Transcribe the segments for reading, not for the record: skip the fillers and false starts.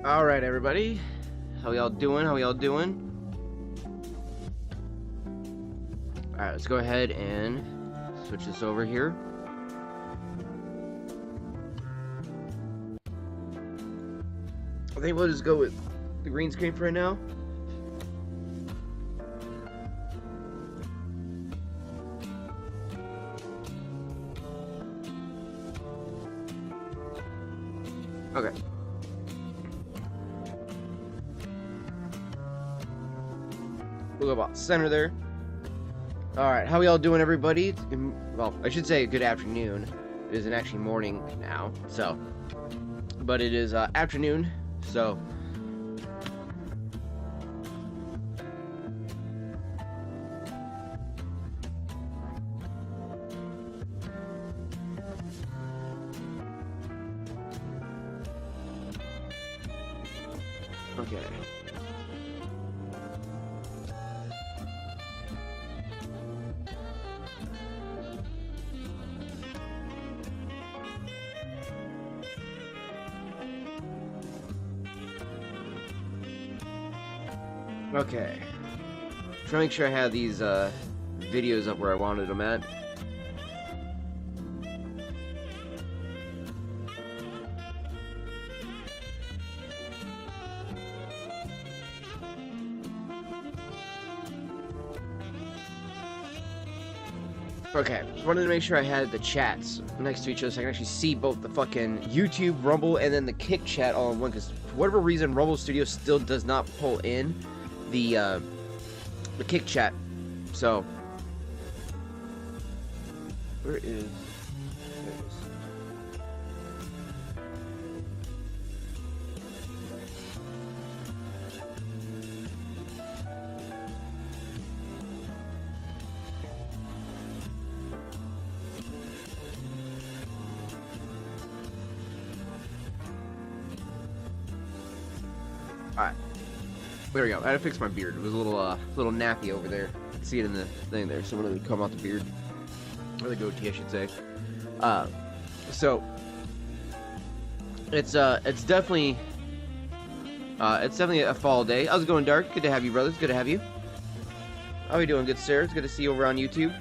All right, everybody. How y'all doing? How y'all doing? All right, let's go ahead and switch this over here. I think we'll just go with the green screen for right now. Okay. We'll go about center there. Alright, how y'all doing, everybody? Well, I should say good afternoon. It isn't actually morning now, so. But it is afternoon, so. Okay. Okay. Trying to make sure I have these videos up where I wanted them at. Okay, just wanted to make sure I had the chats next to each other so I can actually see both the fucking YouTube, Rumble, and then the Kick chat all in one, because for whatever reason, Rumble Studio still does not pull in. the kick chat. So where is there it is. Alright. There we go. I had to fix my beard. It was a little nappy over there. I can see it in the thing there. So when it would come out the beard. Or the goatee, I should say. So it's definitely a fall day. How's it going, Dark? Good to have you, brothers. Good to have you. How are you doing, good sir? It's good to see you over on YouTube.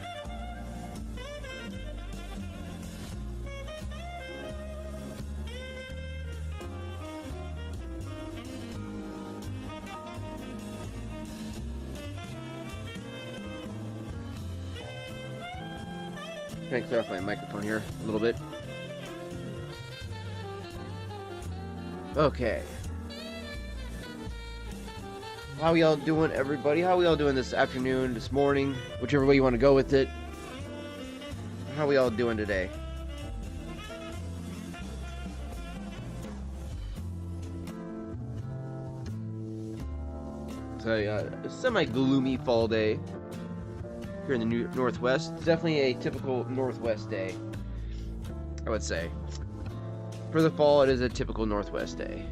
Trying to clear off my microphone here a little bit. Okay. How y'all doing, everybody? How we all doing this afternoon, this morning, whichever way you want to go with it? How we all doing today? So, a semi-gloomy fall day here in the Northwest. It's definitely a typical Northwest day, I would say. For the fall, it is a typical Northwest day.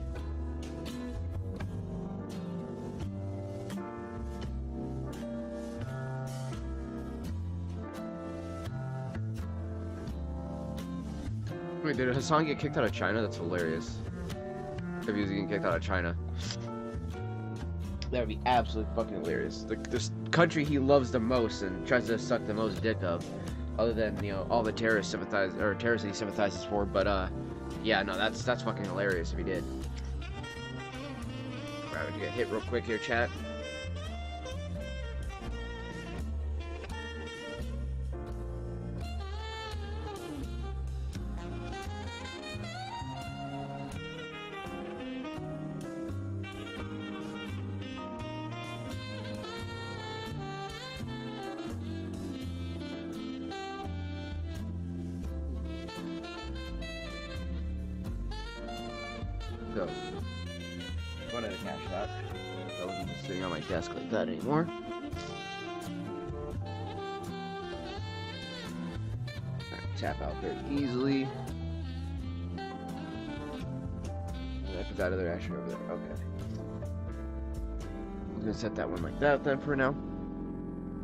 Wait, did Hassan get kicked out of China? That's hilarious. If he was getting kicked out of China. That would be absolutely fucking hilarious. The country he loves the most and tries to suck the most dick of, other than, you know, all the terrorists that he sympathizes for. But yeah, no, that's fucking hilarious if he did. Alright, would you get hit real quick here, chat? So, one at a cash shot. I wasn't just sitting on my desk like that anymore. Tap out very easily. I put that other ashtray over there. Okay. I'm gonna set that one like that then for now.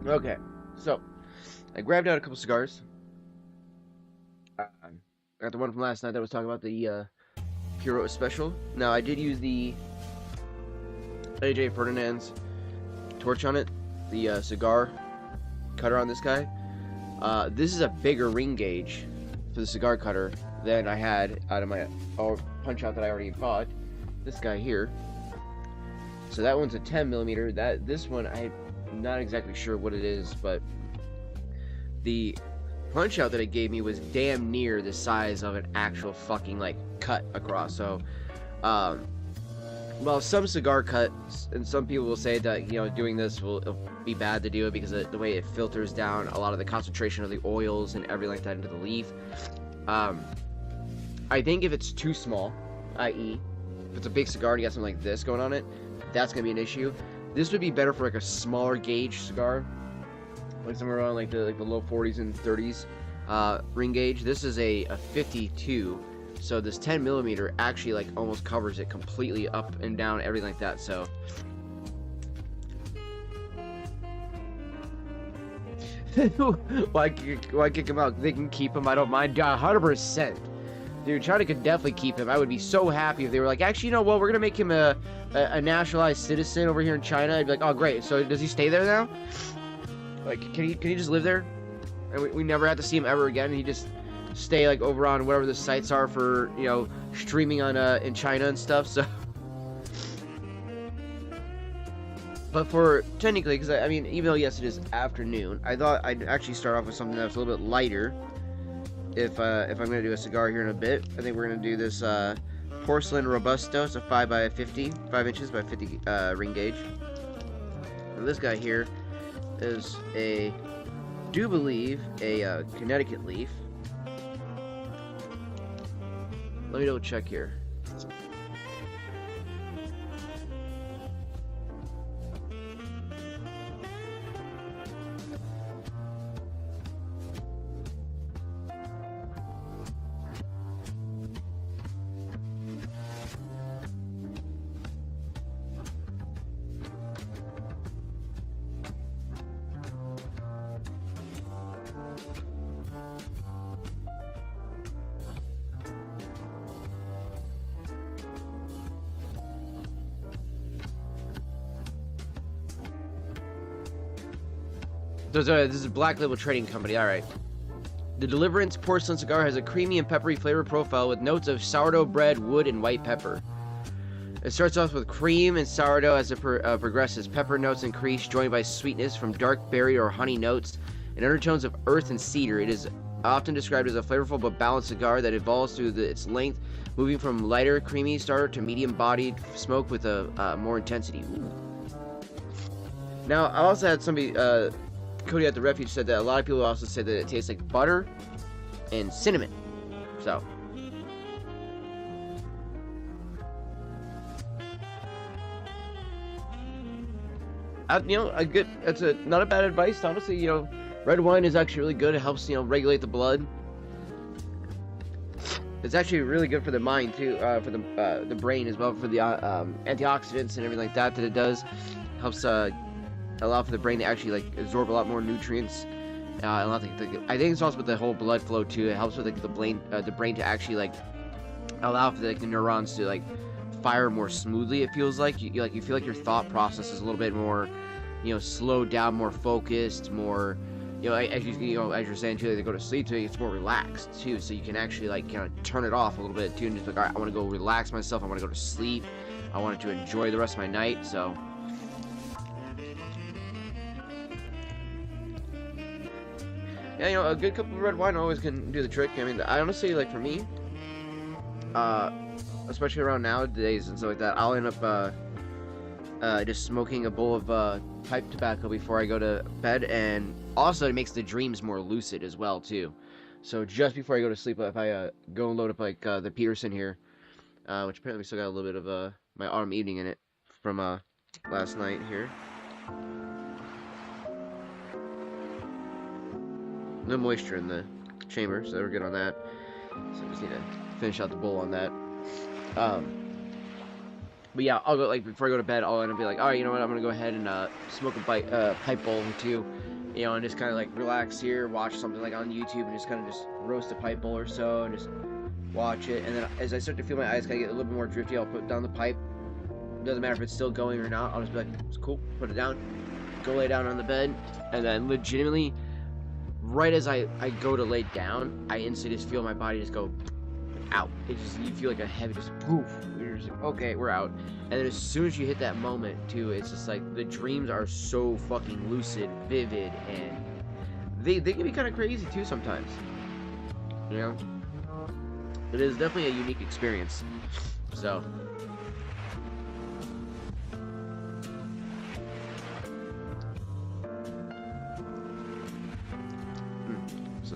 Okay, so I grabbed out a couple cigars. I got the one from last night that was talking about the Puro Special. Now, I did use the AJ Ferdinand's torch on it, the cigar cutter on this guy. This is a bigger ring gauge for the cigar cutter than I had out of my punch out that I already bought. This guy here. So that one's a 10mm. This one, I'm not exactly sure what it is, but the punch out that it gave me was damn near the size of an actual fucking like cut across. So well, some cigar cuts and some people will say that, you know, doing this will be bad to do it because of the way it filters down a lot of the concentration of the oils and everything like that into the leaf. I think if it's too small, i.e. if it's a big cigar and you got something like this going on it, that's gonna be an issue. This would be better for like a smaller gauge cigar, like somewhere around like the low 40s and 30s ring gauge. This is a 52, so this 10mm actually like almost covers it completely up and down, everything like that. So why kick him out? They can keep him. I don't mind. 100%. Dude, China could definitely keep him. I would be so happy if they were like, actually, you know what, we're gonna make him a naturalized citizen over here in China. I'd be like, oh great, so does he stay there now? Like, can he just live there? And we never have to see him ever again, and he just stay like over on whatever the sites are for, you know, streaming on in China and stuff. So but for technically, because I mean, even though yes it is afternoon, I thought I'd actually start off with something that's a little bit lighter. If I'm gonna do a cigar here in a bit, I think we're gonna do this porcelain robusto. It's a 5 by 50, 5 inches by 50 ring gauge. And this guy here is do believe a Connecticut leaf. Let me double check here. This is a Black Label Trading Company, alright. The Deliverance Porcelain Cigar has a creamy and peppery flavor profile with notes of sourdough bread, wood, and white pepper. It starts off with cream and sourdough as it progresses. Pepper notes increase, joined by sweetness from dark berry or honey notes and undertones of earth and cedar. It is often described as a flavorful but balanced cigar that evolves through its length, moving from lighter, creamy starter to medium-bodied smoke with more intensity. Ooh. Now, I also had somebody... Cody at the Refuge said that a lot of people also said that it tastes like butter and cinnamon. So, that's not a bad advice. Honestly, red wine is actually really good. It helps, regulate the blood. It's actually really good for the mind too, for the brain as well, for the antioxidants and everything like that it does. Helps allow for the brain to actually absorb a lot more nutrients. I think it's also with the whole blood flow too. It helps with the brain to actually allow for the neurons to fire more smoothly. It feels like you feel like your thought process is a little bit more slowed down, more focused, more as you're saying too, they go to sleep too, it's more relaxed too, so you can actually kind of turn it off a little bit too and just all right, I want to go relax myself, I want to go to sleep, I wanted to enjoy the rest of my night. So yeah, a good cup of red wine always can do the trick. I mean, I honestly, for me, especially around nowadays and stuff like that, I'll end up just smoking a bowl of pipe tobacco before I go to bed, and also it makes the dreams more lucid as well too. So just before I go to sleep, if I go and load up the Peterson here, which apparently still got a little bit of my autumn evening in it from last night here. No moisture in the chamber, so we're good on that. So I just need to finish out the bowl on that. But yeah, I'll go before I go to bed, I'll end up be all right, you know what? I'm gonna go ahead and smoke a pipe bowl or two, and just kind of relax here, watch something on YouTube, and just kind of roast a pipe bowl or so, and just watch it. And then as I start to feel my eyes kind of get a little bit more drifty, I'll put down the pipe. Doesn't matter if it's still going or not. I'll just be it's cool. Put it down, go lay down on the bed, and then legitimately, right as I go to lay down, I instantly just feel my body just go out. You feel like a heavy poof. You're just okay, we're out. And then as soon as you hit that moment too, it's just the dreams are so fucking lucid, vivid, and they can be kind of crazy too sometimes. It is definitely a unique experience. So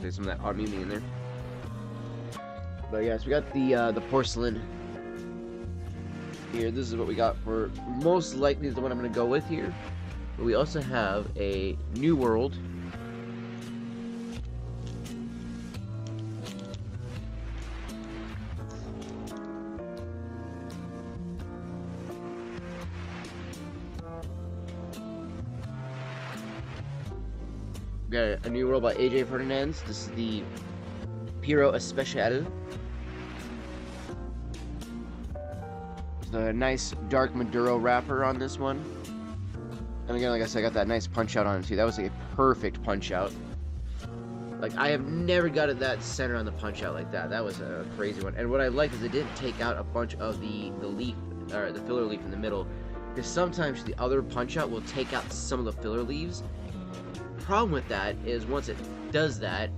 there's some of that autumn evening in there. But yes, we got the porcelain here. This is what we got for most likely is the one I'm going to go with here. But we also have a New World. We got a New World by AJ Ferdinand. This is the Piro Especial. The nice dark Maduro wrapper on this one. And again, like I said, I got that nice punch out on it too. That was a perfect punch out. I have never got that center on the punch out like that. That was a crazy one. And what I like is it didn't take out a bunch of the leaf, or the filler leaf in the middle. Because sometimes the other punch out will take out some of the filler leaves. Problem with that is once it does that,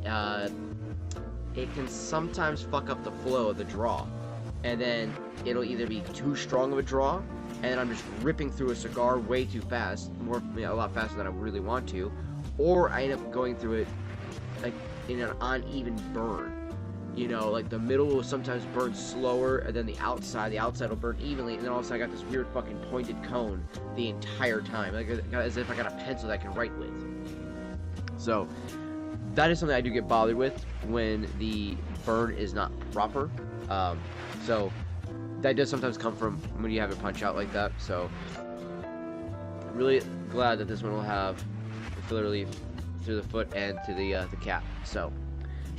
it can sometimes fuck up the flow of the draw. And then it'll either be too strong of a draw, and I'm just ripping through a cigar way too fast, a lot faster than I really want to, or I end up going through it like in an uneven burn. You know, like the middle will sometimes burn slower, and then the outside will burn evenly, and then all of a sudden I got this weird fucking pointed cone the entire time, like as if I got a pencil that I can write with. So that is something I do get bothered with when the burn is not proper. So that does sometimes come from when you have a punch out like that. So really glad that this one will have the filler relief through the foot and to the cap. So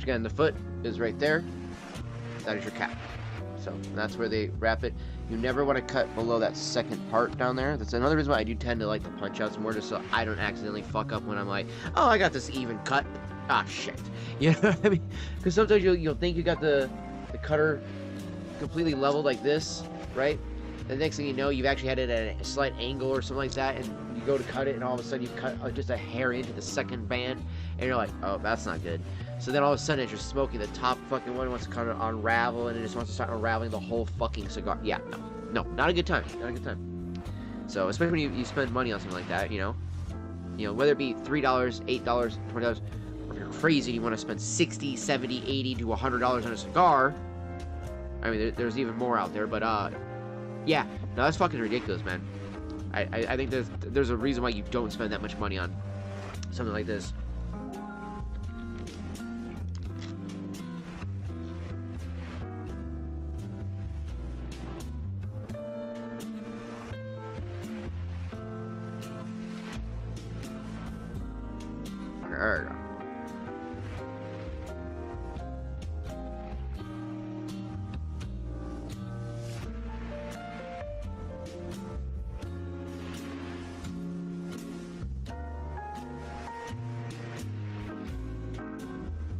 again, the foot is right there. That is your cap. So that's where they wrap it. You never want to cut below that second part down there. That's another reason why I do tend to like the punch outs more, just so I don't accidentally fuck up when I'm like, oh, I got this even cut. Ah, shit. You know what I mean? Because sometimes you'll think you got the cutter completely leveled like this, right? The next thing you know, you've actually had it at a slight angle or something like that, and you go to cut it, and all of a sudden you cut just a hair into the second band, and you're like, oh, that's not good. So then all of a sudden, as you're smoking, the top fucking one wants to kind of unravel, and it just wants to start unraveling the whole fucking cigar. Yeah, no, not a good time. Not a good time. So, especially when you spend money on something like that, you know, whether it be $3, $8, $20, or if you're crazy and you want to spend $60, $70, $80 to $100 on a cigar. I mean, there's even more out there, but yeah, no, that's fucking ridiculous, man. I think there's a reason why you don't spend that much money on something like this.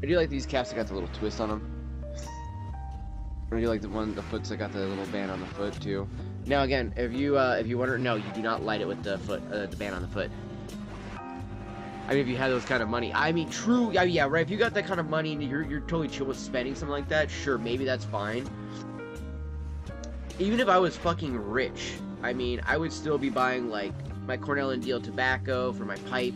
I do like these caps that got the little twist on them. I do like the foots that got the little band on the foot too. Now again, if you wonder, no, you do not light it with the foot, the band on the foot. I mean, if you had those kind of money, I mean, true, yeah, right. If you got that kind of money and you're totally chill with spending something like that, sure, maybe that's fine. Even if I was fucking rich, I mean, I would still be buying like my Cornell and Deal tobacco for my pipe.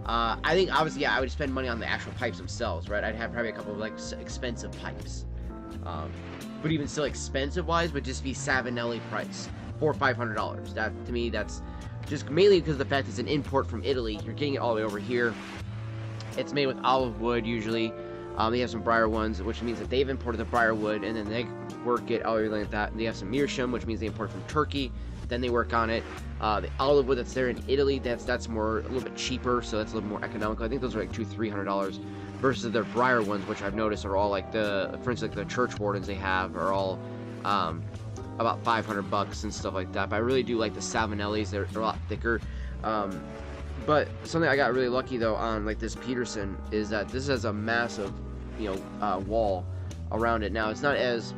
I think obviously, yeah, I would spend money on the actual pipes themselves, right? I'd have probably a couple of like expensive pipes, but even still, expensive-wise, would just be Savinelli price, $400 or $500. That to me, that's just mainly because of the fact it's an import from Italy. You're getting it all the way over here. It's made with olive wood usually. They have some briar ones, which means that they've imported the briar wood and then they work it all like that. And they have some meerschaum, which means they import from Turkey. Then they work on it. The olive wood that's there in Italy, that's more a little bit cheaper, so that's a little more economical. I think those are like $200-300 versus their briar ones, which I've noticed are all like for instance, like the church wardens they have are all about $500 and stuff like that. But I really do like the Savinellis; they're a lot thicker. But something I got really lucky though on like this Peterson is that this has a massive, wall around it. Now it's not as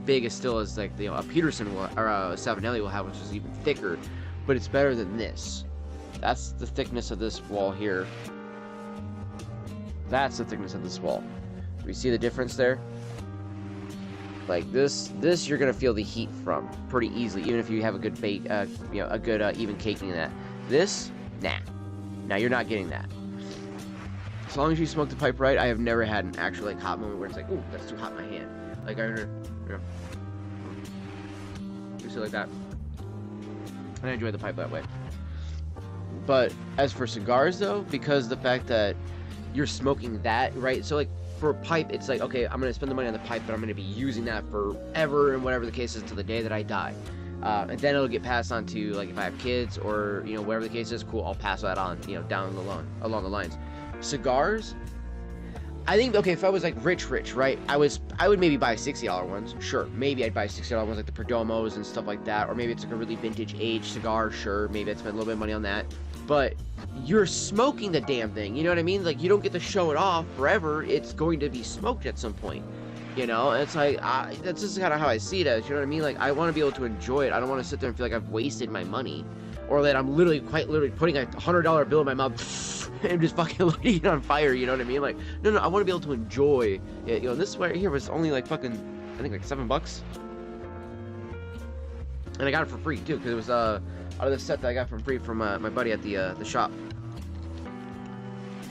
big as still as like a Peterson will, or a Savinelli will have, which is even thicker, but it's better than this. That's the thickness of this wall here. That's the thickness of this wall. Do you see the difference there? Like this you're gonna feel the heat from pretty easily, even if you have a good bait, a good even caking in that. This, nah. Now you're not getting that. As long as you smoke the pipe right, I have never had an actual like hot moment where it's like, ooh, that's too hot in my hand. Like I just like that. And I enjoy the pipe that way. But as for cigars though, because the fact that you're smoking that, right? So like for a pipe, it's like, okay, I'm gonna spend the money on the pipe, but I'm gonna be using that forever and whatever the case is to the day that I die. And then it'll get passed on to, like, if I have kids or, whatever the case is, cool, I'll pass that on, down along the lines. Cigars, I think, okay, if I was, like, rich, right, I would maybe buy $60 ones, sure, maybe I'd buy $60 ones, like the Perdomos and stuff like that, or maybe it's, like, a really vintage aged cigar, sure, maybe I'd spend a little bit of money on that, but you're smoking the damn thing, you know what I mean? Like, you don't get to show it off forever, it's going to be smoked at some point. It's like, that's just kind of how I see it as, you know what I mean? Like, I want to be able to enjoy it. I don't want to sit there and feel like I've wasted my money. Or that I'm quite literally putting a $100 bill in my mouth and just fucking lighting it on fire, you know what I mean? Like, no, I want to be able to enjoy it. This right here was only like fucking, I think like $7. And I got it for free too, because it was out of the set that I got for free from my buddy at the shop.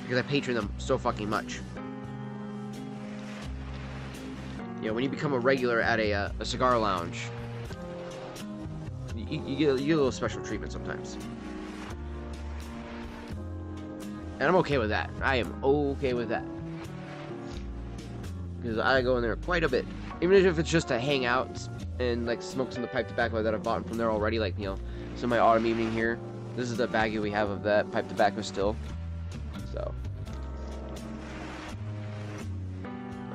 Because I patron them so fucking much. You know, when you become a regular at a cigar lounge, you get a little special treatment sometimes. And I'm okay with that. I am okay with that. Because I go in there quite a bit. Even if it's just to hang out and like smoke some of the pipe tobacco that I've bought from there already. Like, you know, some of my autumn evening here. This is the baggie we have of that pipe tobacco still. So.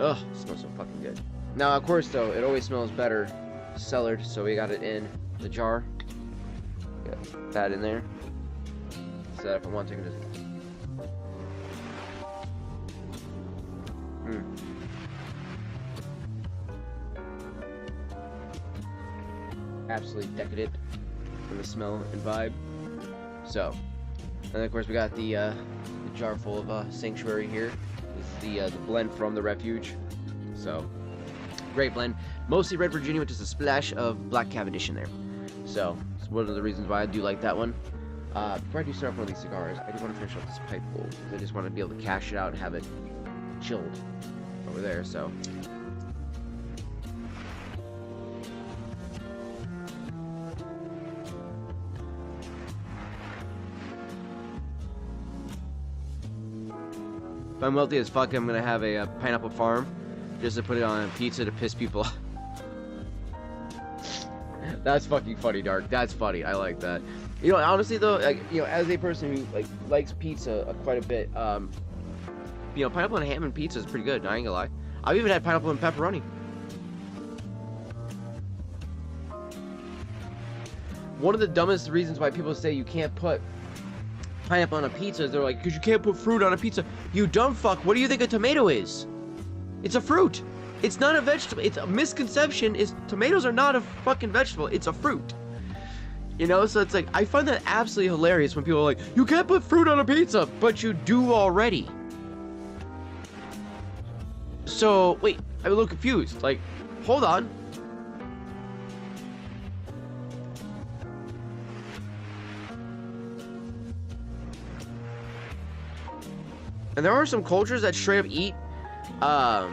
Ugh, it smells so fucking good. Now, of course, though, it always smells better cellared, so we got it in the jar. Got that in there. So if I want to, I can just... Absolutely decadent from the smell and vibe. So, and then of course we got the jar full of Sanctuary here. This is the blend from the Refuge. So, great blend. Mostly Red Virginia with just a splash of Black Cavendish in there. So, it's one of the reasons why I do like that one. Before I do start off one of these cigars, I just want to finish up this pipe bowl, because I just want to be able to cash it out and have it chilled over there. So. If I'm wealthy as fuck, I'm gonna have a pineapple farm just to put it on a pizza to piss people off. That's fucking funny, Dark. That's funny. I like that. You know, honestly though, like, you know, as a person who like likes pizza quite a bit, you know, pineapple and ham and pizza is pretty good. I ain't gonna lie. I've even had pineapple and pepperoni. One of the dumbest reasons why people say you can't put pineapple on a pizza is they're like, because you can't put fruit on a pizza. You dumb fuck. What do you think a tomato is? It's a fruit. It's not a vegetable. It's a misconception. Is tomatoes are not a fucking vegetable. It's a fruit. You know, so it's like, I find that absolutely hilarious when people are like, you can't put fruit on a pizza, but you do already. So, wait, I'm a little confused. Like, hold on. And there are some cultures that straight up eat, oh,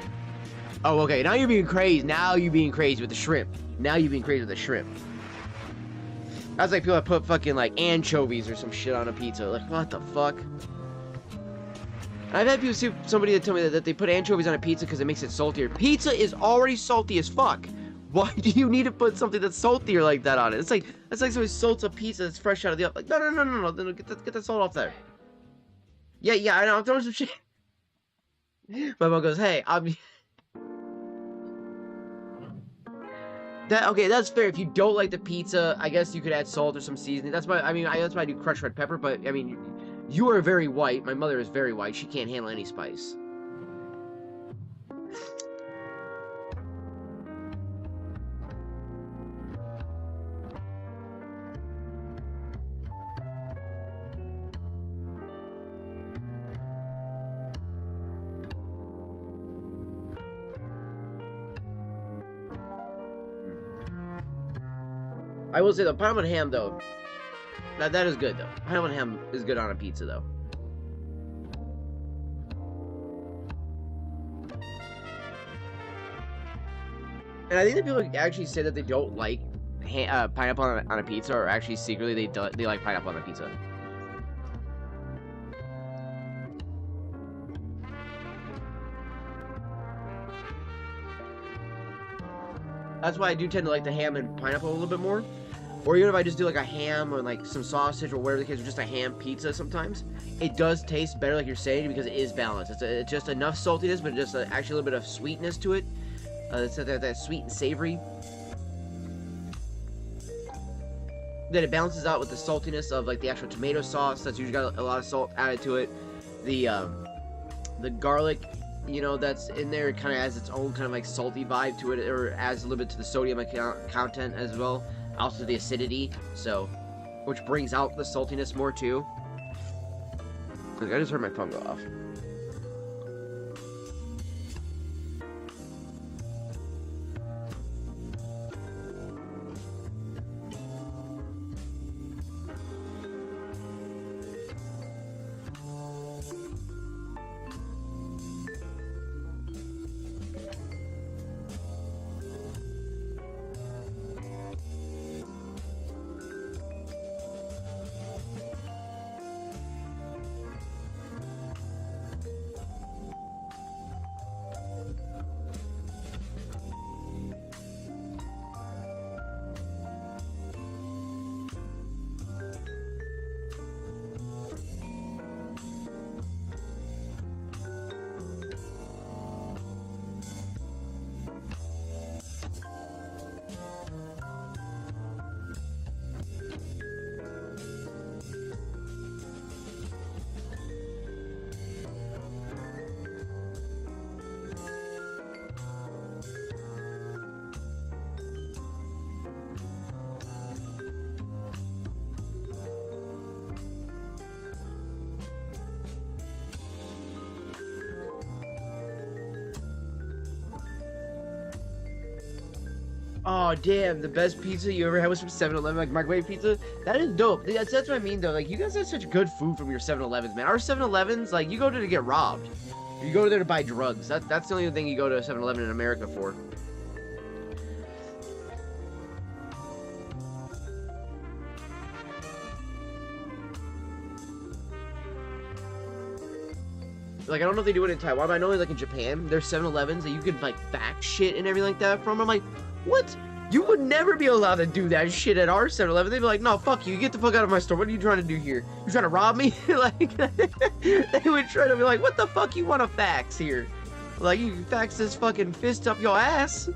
okay, now you're being crazy. Now you're being crazy with the shrimp. Now you're being crazy with the shrimp. That's like people that put fucking, like, anchovies or some shit on a pizza. Like, what the fuck? I've had people see somebody that tell me that they put anchovies on a pizza because it makes it saltier. Pizza is already salty as fuck. Why do you need to put something that's saltier like that on it? It's like somebody salts a pizza that's fresh out of the oven. Like, no. Get the salt off there. Yeah, I know, I'm throwing some shit. My mom goes, hey, okay, that's fair. If you don't like the pizza, I guess you could add salt or some seasoning. That's why, that's why I do crushed red pepper, but, I mean, you are very white. My mother is very white. She can't handle any spice. I will say, the pineapple and ham, though, that is good, though. Pineapple and ham is good on a pizza, though. And I think that people actually say that they don't like pineapple on a pizza, or actually secretly they like pineapple on a pizza. That's why I do tend to like the ham and pineapple a little bit more. Or even if I just do like a ham or like some sausage or whatever the case, or just a ham pizza sometimes, it does taste better, like you're saying, because it is balanced. It's just enough saltiness, but just actually a little bit of sweetness to it. It's that sweet and savory. Then it balances out with the saltiness of like the actual tomato sauce. That's usually got a lot of salt added to it. The garlic, you know, that's in there, it kind of has its own kind of like salty vibe to it, or adds a little bit to the sodium content as well. Also the acidity, so, which brings out the saltiness more too. Look, I just heard my phone go off. Oh damn, the best pizza you ever had was from 7-Eleven, like microwave pizza. That is dope. That's what I mean though. Like you guys have such good food from your 7-Elevens, man. Our 7-Elevens, like you go there to get robbed. You go there to buy drugs. That's the only thing you go to a 7-Eleven in America for. Like, I don't know if they do it in Taiwan, but I know like in Japan, there's 7-Elevens that you can like fax shit and everything like that from. I'm like, what? You would never be allowed to do that shit at our 7-Eleven. They'd be like, no, fuck you. Get the fuck out of my store. What are you trying to do here? You trying to rob me? Like, they would try to be like, what the fuck you want to fax here? Like, you fax this fucking fist up your ass.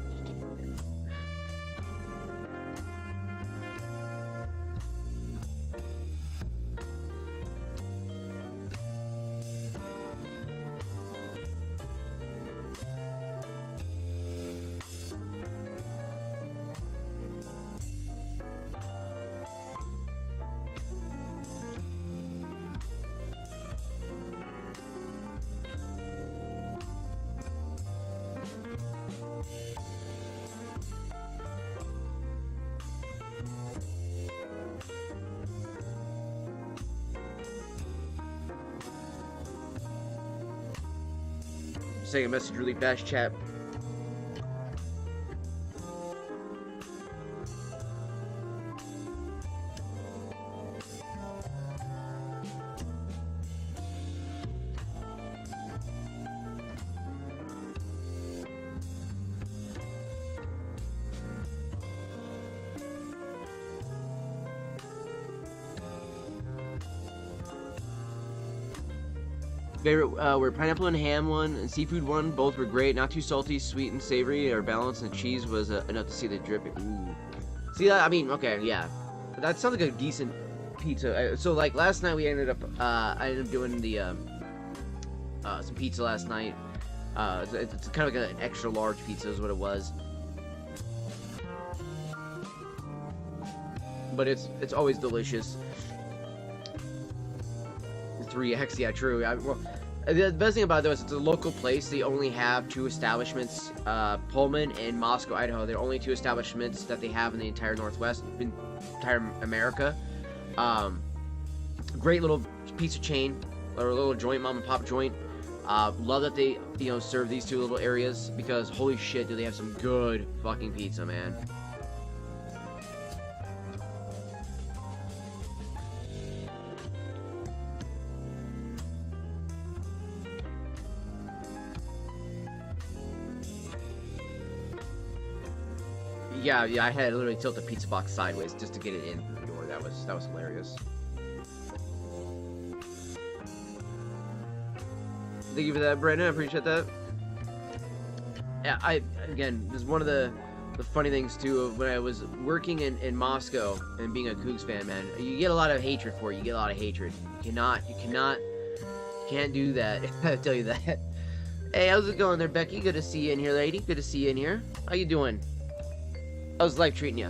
Saying a message really fast, chat. Favorite were pineapple and ham one and seafood one. Both were great. Not too salty, sweet and savory, or balanced. And cheese was enough to see the drip. Ooh. See that? I mean, okay, yeah. That sounds like a decent pizza. So like last night we ended up, I ended up doing the some pizza last night. It's kind of like an extra large pizza is what it was. But it's always delicious. 3x, yeah, true. Well, the best thing about it though is it's a local place. They only have 2 establishments, Pullman and Moscow, Idaho. They're only 2 establishments that they have in the entire Northwest, entire America. Great little pizza chain, or a little joint, mom and pop joint. Love that they, you know, serve these 2 little areas because holy shit, do they have some good fucking pizza, man. Yeah, I had to literally tilt the pizza box sideways just to get it in the door. That was hilarious. Thank you for that, Brandon. I appreciate that. Yeah, again, this is one of the funny things too of when I was working in Moscow and being a Cougs fan, man. You get a lot of hatred for it. You get a lot of hatred. You can't do that. I tell you that. Hey, how's it going there, Becky? Good to see you in here, lady. Good to see you in here. How you doing? How's life treating you?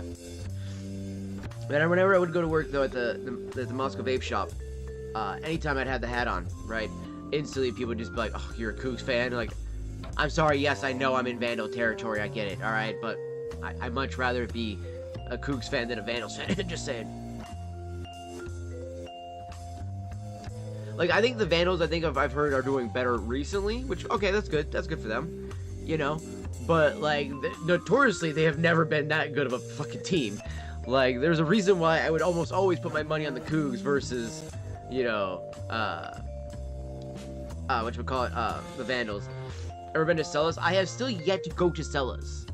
Man, whenever I would go to work though at the Moscow vape shop, anytime I'd have the hat on, right, instantly people would just be like, "Oh, you're a Cougs fan?" Like, I'm sorry, yes, I know I'm in Vandal territory, I get it, all right, but I'd much rather be a Cougs fan than a Vandals fan. Just saying. Like, I think the Vandals, I've heard are doing better recently, which okay, that's good for them, you know. But, like, notoriously, they have never been that good of a fucking team. Like, there's a reason why I would almost always put my money on the Cougs versus, you know, the Vandals. Ever been to Celis? I have still yet to go to Celis.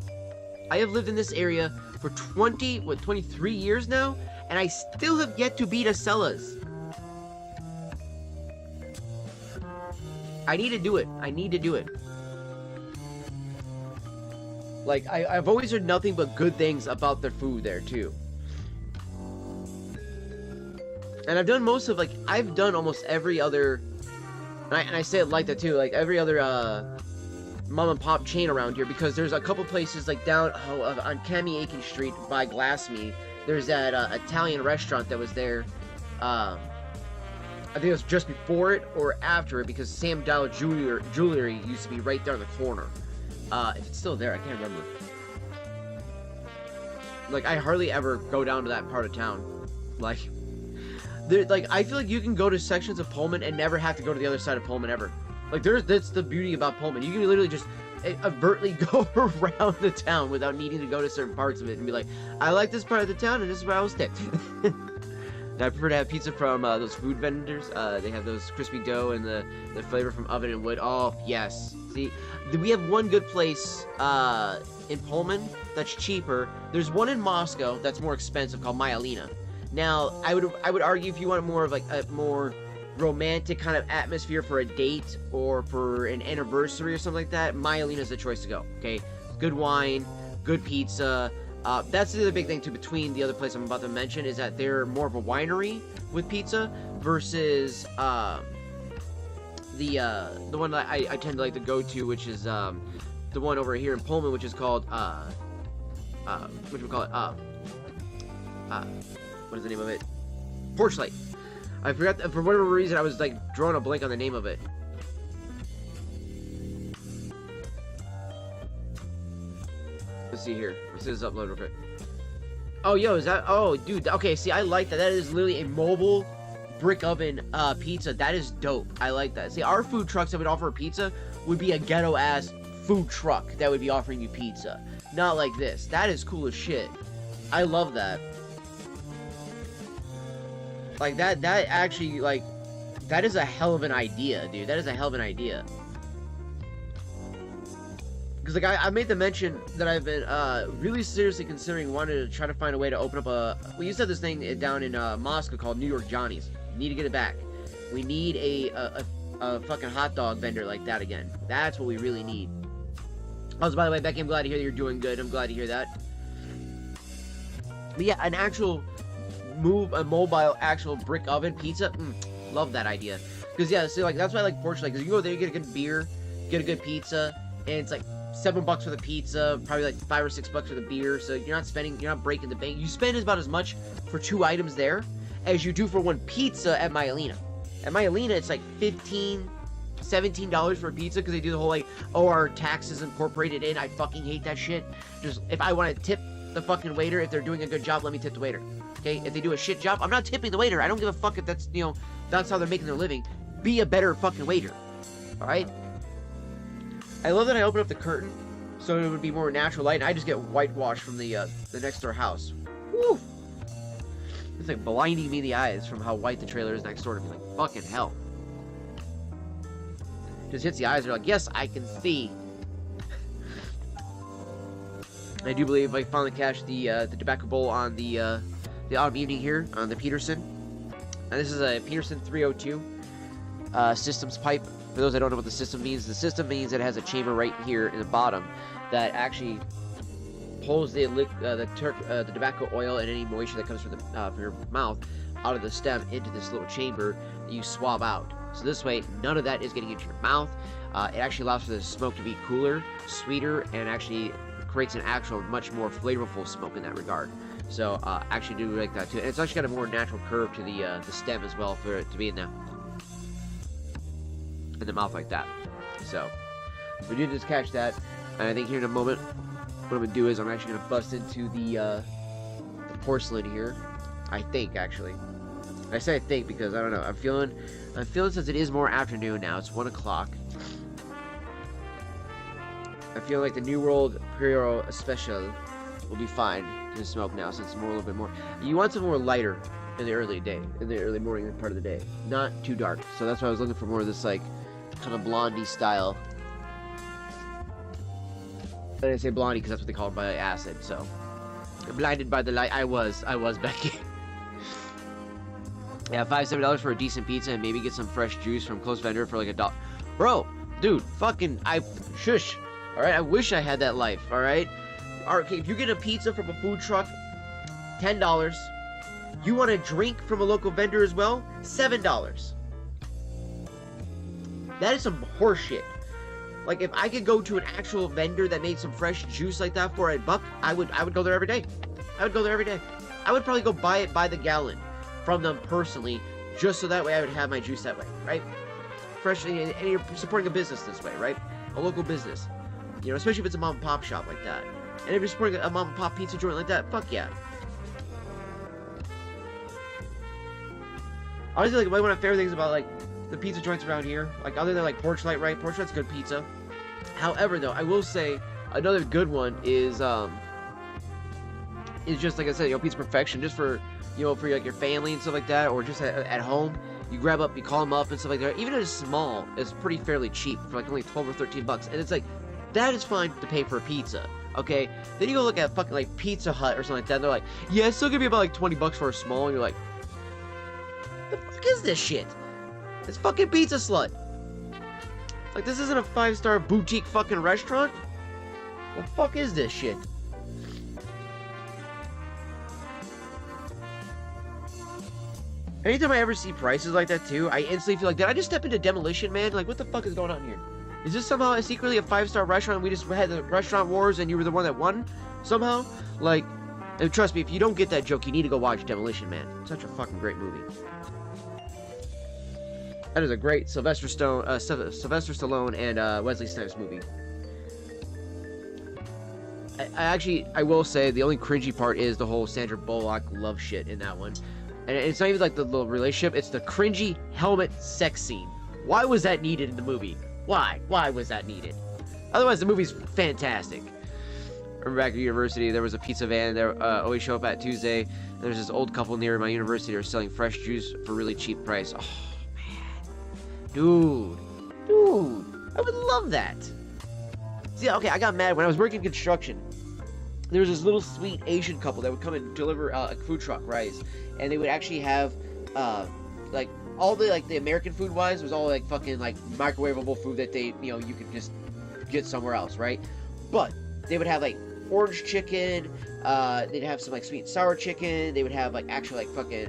I have lived in this area for 23 years now, and I still have yet to be to Celis. I need to do it. I need to do it. Like, I've always heard nothing but good things about their food there, too. And I've done I've done almost every other, and I say it like that, too, like, every other, mom and pop chain around here, because there's a couple places, like, down, on Cami Aiken Street by Glassme, there's that, Italian restaurant that was there, I think it was just before it or after it, because Sam Dow Jewelry used to be right there in the corner. If it's still there, I can't remember. Like, I hardly ever go down to that part of town. Like, like, I feel like you can go to sections of Pullman and never have to go to the other side of Pullman ever. Like, that's the beauty about Pullman. You can literally just overtly go around the town without needing to go to certain parts of it and be like, I like this part of the town and this is where I will stay. I prefer to have pizza from those food vendors. They have those crispy dough and the flavor from oven and wood. Oh, yes. See, we have one good place in Pullman that's cheaper. There's one in Moscow that's more expensive called Myelina. Now, I would argue if you want more of like a more romantic kind of atmosphere for a date or for an anniversary or something like that, Myelina is the choice to go. Okay, good wine, good pizza. That's the other big thing too between the other place I'm about to mention is that they're more of a winery with pizza versus the one that I tend to like to go to, which is the one over here in Pullman, which is called what do we call it? What is the name of it? Porchlight. I forgot, for whatever reason, I was like drawing a blank on the name of it. Let's see here. Let's see this upload real quick. Oh, yo, is that? Oh, dude. Okay, see, I like that. That is literally a mobile brick oven pizza. That is dope. I like that. See, our food trucks that would offer a pizza would be a ghetto ass food truck that would be offering you pizza. Not like this. That is cool as shit. I love that. Like, that actually, like, that is a hell of an idea, dude. That is a hell of an idea. Because, like, I made the mention that I've been, really seriously considering wanting to try to find a way to open up a... We used to have this thing down in, Moscow called New York Johnny's. Need to get it back. We need a fucking hot dog vendor like that again. That's what we really need. Also, by the way, Becky, I'm glad to hear that you're doing good. I'm glad to hear that. But yeah, an actual... a mobile actual brick oven pizza. Love that idea. Because yeah, so like that's why I like Porchlight, because you go there, you get a good beer, get a good pizza, and it's like $7 for the pizza, probably like $5 or $6 for the beer. So you're not breaking the bank. You spend about as much for 2 items there as you do for one pizza at Myelina. At Myelina, it's like $15, $17 for a pizza because they do the whole like, oh, our tax is incorporated in. I fucking hate that shit. Just if I want to tip the fucking waiter, if they're doing a good job, let me tip the waiter. Okay, if they do a shit job, I'm not tipping the waiter. I don't give a fuck if that's, you know, that's how they're making their living. Be a better fucking waiter. Alright? I love that I opened up the curtain so it would be more natural light, and I just get whitewashed from the next door house. Woo! It's like blinding me in the eyes from how white the trailer is next door to me. Like, fucking hell. Just hits the eyes, they're like, yes, I can see. I do believe I finally cashed the tobacco bowl on the autumn evening here on the Peterson. And this is a Peterson 302 systems pipe. For those that don't know what the system means that it has a chamber right here in the bottom that actually pulls the tobacco oil and any moisture that comes from your mouth out of the stem into this little chamber that you swab out. So this way, none of that is getting into your mouth. It actually allows for the smoke to be cooler, sweeter, and actually creates an actual much more flavorful smoke in that regard. So actually do like that too. And it's actually got a more natural curve to the stem as well for it to be in the mouth like that. So we did just catch that, and I think here in a moment what I'm gonna do is I'm actually gonna bust into the porcelain here. I think actually. I say I think because I don't know. I'm feeling since it is more afternoon now. It's 1 o'clock. I feel like the New World Imperial Special will be fine to smoke now since it's a little bit more. You want something more lighter in the early morning part of the day, not too dark. So that's why I was looking for more of this like kind of blondie style. I didn't say blondie because that's what they call it by acid. So blinded by the light, I was Becky. Yeah, $5-7 for a decent pizza and maybe get some fresh juice from close vendor for like $1. Bro, dude, fucking shush. All right, I wish I had that life. All right. Okay, if you get a pizza from a food truck, $10. You want a drink from a local vendor as well, $7. That is some horseshit. Like, if I could go to an actual vendor that made some fresh juice like that for $1, I would go there every day. I would go there every day. I would probably go buy it by the gallon from them personally, just so that way I would have my juice that way, right? Freshly, and you're supporting a business this way, right? A local business. You know, especially if it's a mom and pop shop like that. And if you're supporting a mom and pop pizza joint like that, fuck yeah. Honestly, like, one of my favorite things about, like, the pizza joints around here, like, other than, like, Porchlight, right? Porchlight's good pizza. However, though, I will say another good one is just, like I said, you know, Pizza Perfection, just for, you know, for, like, your family and stuff like that, or just at home. You grab up, you call them up and stuff like that. Even if it's small, it's pretty fairly cheap for, like, only 12 or 13 bucks. And it's like, that is fine to pay for a pizza, okay? Then you go look at fucking, like, Pizza Hut or something like that, and they're like, yeah, it's still gonna be about, like, 20 bucks for a small, and you're like, the fuck is this shit? It's fucking Pizza Slut. Like, this isn't a 5-star boutique fucking restaurant? The fuck is this shit? Anytime I ever see prices like that, too, I instantly feel like, did I just step into Demolition Man? Like, what the fuck is going on here? Is this somehow secretly a 5-star restaurant and we just had the restaurant wars and you were the one that won? Somehow? Like, and trust me, if you don't get that joke, you need to go watch Demolition Man. Such a fucking great movie. That is a great Sylvester Stallone and Wesley Snipes movie. I will say the only cringy part is the whole Sandra Bullock love shit in that one. And it's not even like the little relationship, it's the cringy helmet sex scene. Why was that needed in the movie? Why? Why was that needed? Otherwise, the movie's fantastic. I remember back at university, there was a pizza van there, always show up at Tuesday. There's this old couple near my university that were selling fresh juice for a really cheap price. Oh, Dude, I would love that. See, okay, I got mad when I was working construction. There was this little sweet Asian couple that would come and deliver a food truck, right? And they would actually have, like, all the, like, the American food-wise was all, like, fucking, like, microwavable food that they, you know, you could just get somewhere else, right? But they would have, like, orange chicken, they'd have some, like, sweet and sour chicken, they would have, like, actual, like, fucking,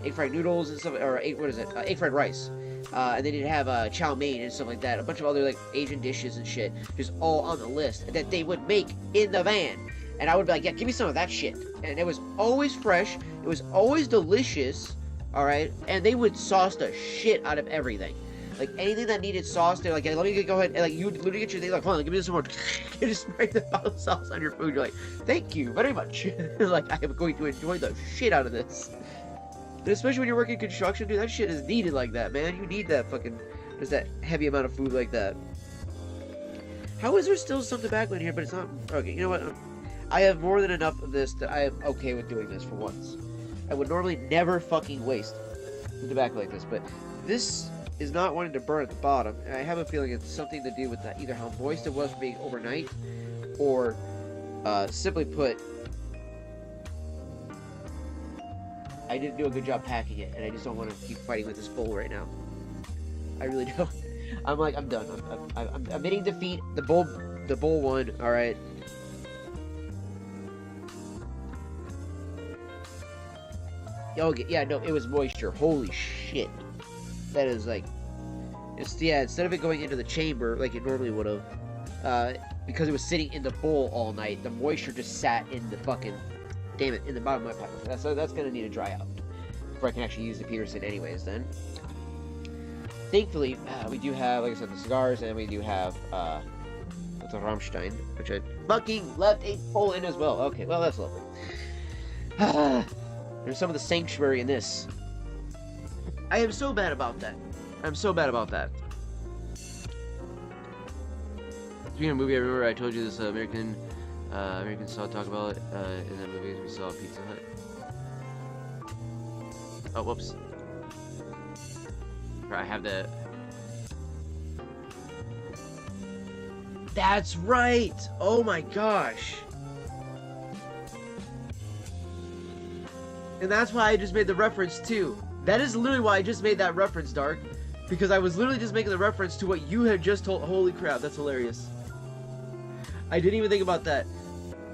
egg fried noodles and stuff, or egg fried rice. And then you'd have chow mein and stuff like that. A bunch of other like Asian dishes and shit, just all on the list that they would make in the van. And I would be like, yeah, give me some of that shit. And it was always fresh. It was always delicious. All right, and they would sauce the shit out of everything. Like anything that needed sauce, they're like, yeah, let me go ahead and like you literally get your thing like, hold on, give me some more. You just spray the bottle of sauce on your food. You're like, thank you very much. Like I am going to enjoy the shit out of this. And especially when you're working construction, dude, that shit is needed like that, man. You need that fucking, just that heavy amount of food like that. How is there still some tobacco in here, but it's not? Okay, you know what? I have more than enough of this that I am okay with doing this for once. I would normally never fucking waste the tobacco like this, but this is not wanting to burn at the bottom, and I have a feeling it's something to do with that, either how moist it was from being overnight, or simply put, I didn't do a good job packing it, and I just don't want to keep fighting with this bowl right now. I really don't. I'm like, I'm done. I'm admitting defeat. The bowl won. All right. Okay, yeah, no, it was moisture. Holy shit. That is like, yeah, instead of it going into the chamber like it normally would have, because it was sitting in the bowl all night, the moisture just sat in the fucking, damn it, in the bottom of my pipe. So that's gonna need to dry out before I can actually use the Peterson anyways then. Thankfully, we do have, like I said, the cigars, and we do have, the Rammstein, which I fucking left a bowl in as well. Okay, well, that's lovely. There's some of the sanctuary in this. I am so bad about that. I'm so bad about that. Speaking of movie, I remember I told you this American saw talk about it in that movie. We saw Pizza Hut. Oh, whoops. I have the. That's right. Oh my gosh. And that's why I just made the reference too. That is literally why I just made that reference, Dark. Because I was literally just making the reference to what you had just told. Holy crap, that's hilarious. I didn't even think about that.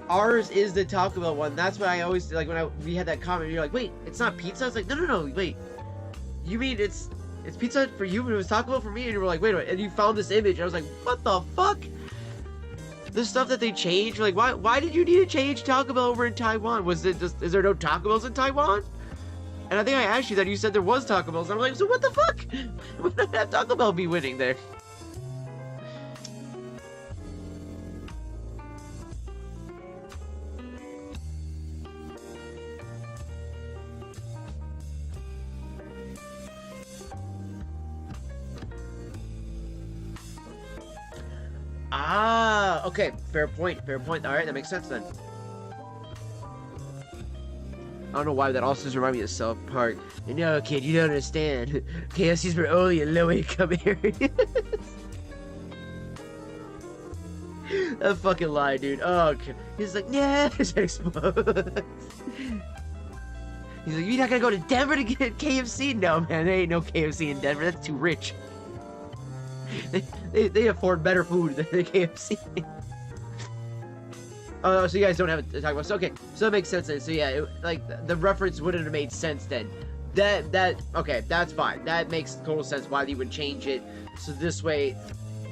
Ours is the Taco Bell one. That's why I always, like, when we had that comment, you're like, wait, it's not pizza? I was like, no, wait. You mean it's Pizza Hut for you, but it was Taco Bell for me? And you were like, wait a minute. And you found this image. I was like, what the fuck? The stuff that they changed, like, why did you need to change Taco Bell over in Taiwan? Was it just, is there no Taco Bells in Taiwan? And I think I asked you that, you said there was Taco Bells, and I'm like, so what the fuck? Why not have Taco Bell be winning there? Ah, okay. Fair point. Fair point. All right, that makes sense then. I don't know why that also just reminded me of South Park. No, kid, you don't understand. KFC's for only a low-income areas. That fucking lie, dude. Oh, okay. He's like, nah, it explodes. He's like, you're not gonna go to Denver to get KFC? No, man, there ain't no KFC in Denver. That's too rich. They afford better food than the KFC. Oh, so you guys don't have it to talk about. So, okay, so that makes sense then. So yeah, like the reference wouldn't have made sense then. Okay, that's fine. That makes total sense why they would change it. So this way,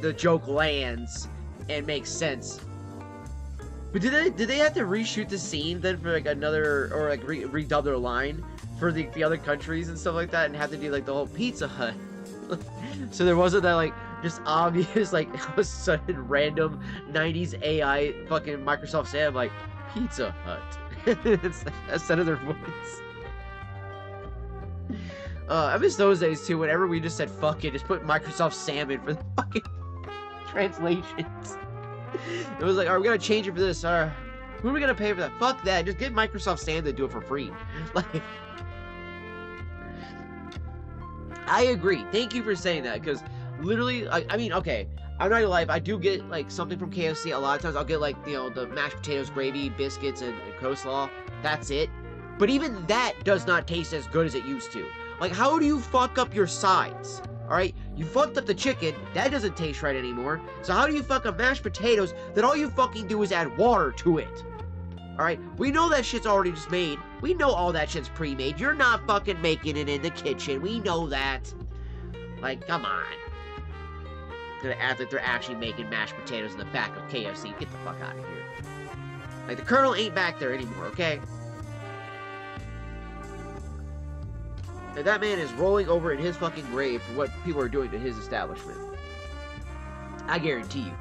the joke lands and makes sense. But did they have to reshoot the scene then for like another, or like redub their line for the other countries and stuff like that, and have to do like the whole Pizza Hut? So there wasn't that like just obvious like all of a sudden random 90s AI fucking Microsoft Sam like Pizza Hut. It's instead of their voice. I miss those days too, whenever we just said fuck it, just put Microsoft Sam in for the fucking translations. It was like, alright, we gotta change it for this. Who are we gonna pay for that? Fuck that, just get Microsoft Sam to do it for free. Like, I agree. Thank you for saying that, because literally, I mean, okay, I'm not gonna lie, if I do get like something from KFC, a lot of times I'll get like, you know, the mashed potatoes, gravy, biscuits, and coleslaw. That's it. But even that does not taste as good as it used to. Like, how do you fuck up your sides? Alright? You fucked up the chicken, that doesn't taste right anymore. So how do you fuck up mashed potatoes that all you fucking do is add water to it? Alright? We know that shit's already just made. We know all that shit's pre-made. You're not fucking making it in the kitchen. We know that. Like, come on. Gonna act like they're actually making mashed potatoes in the back of KFC. Get the fuck out of here. Like, the Colonel ain't back there anymore, okay? And that man is rolling over in his fucking grave for what people are doing to his establishment. I guarantee you.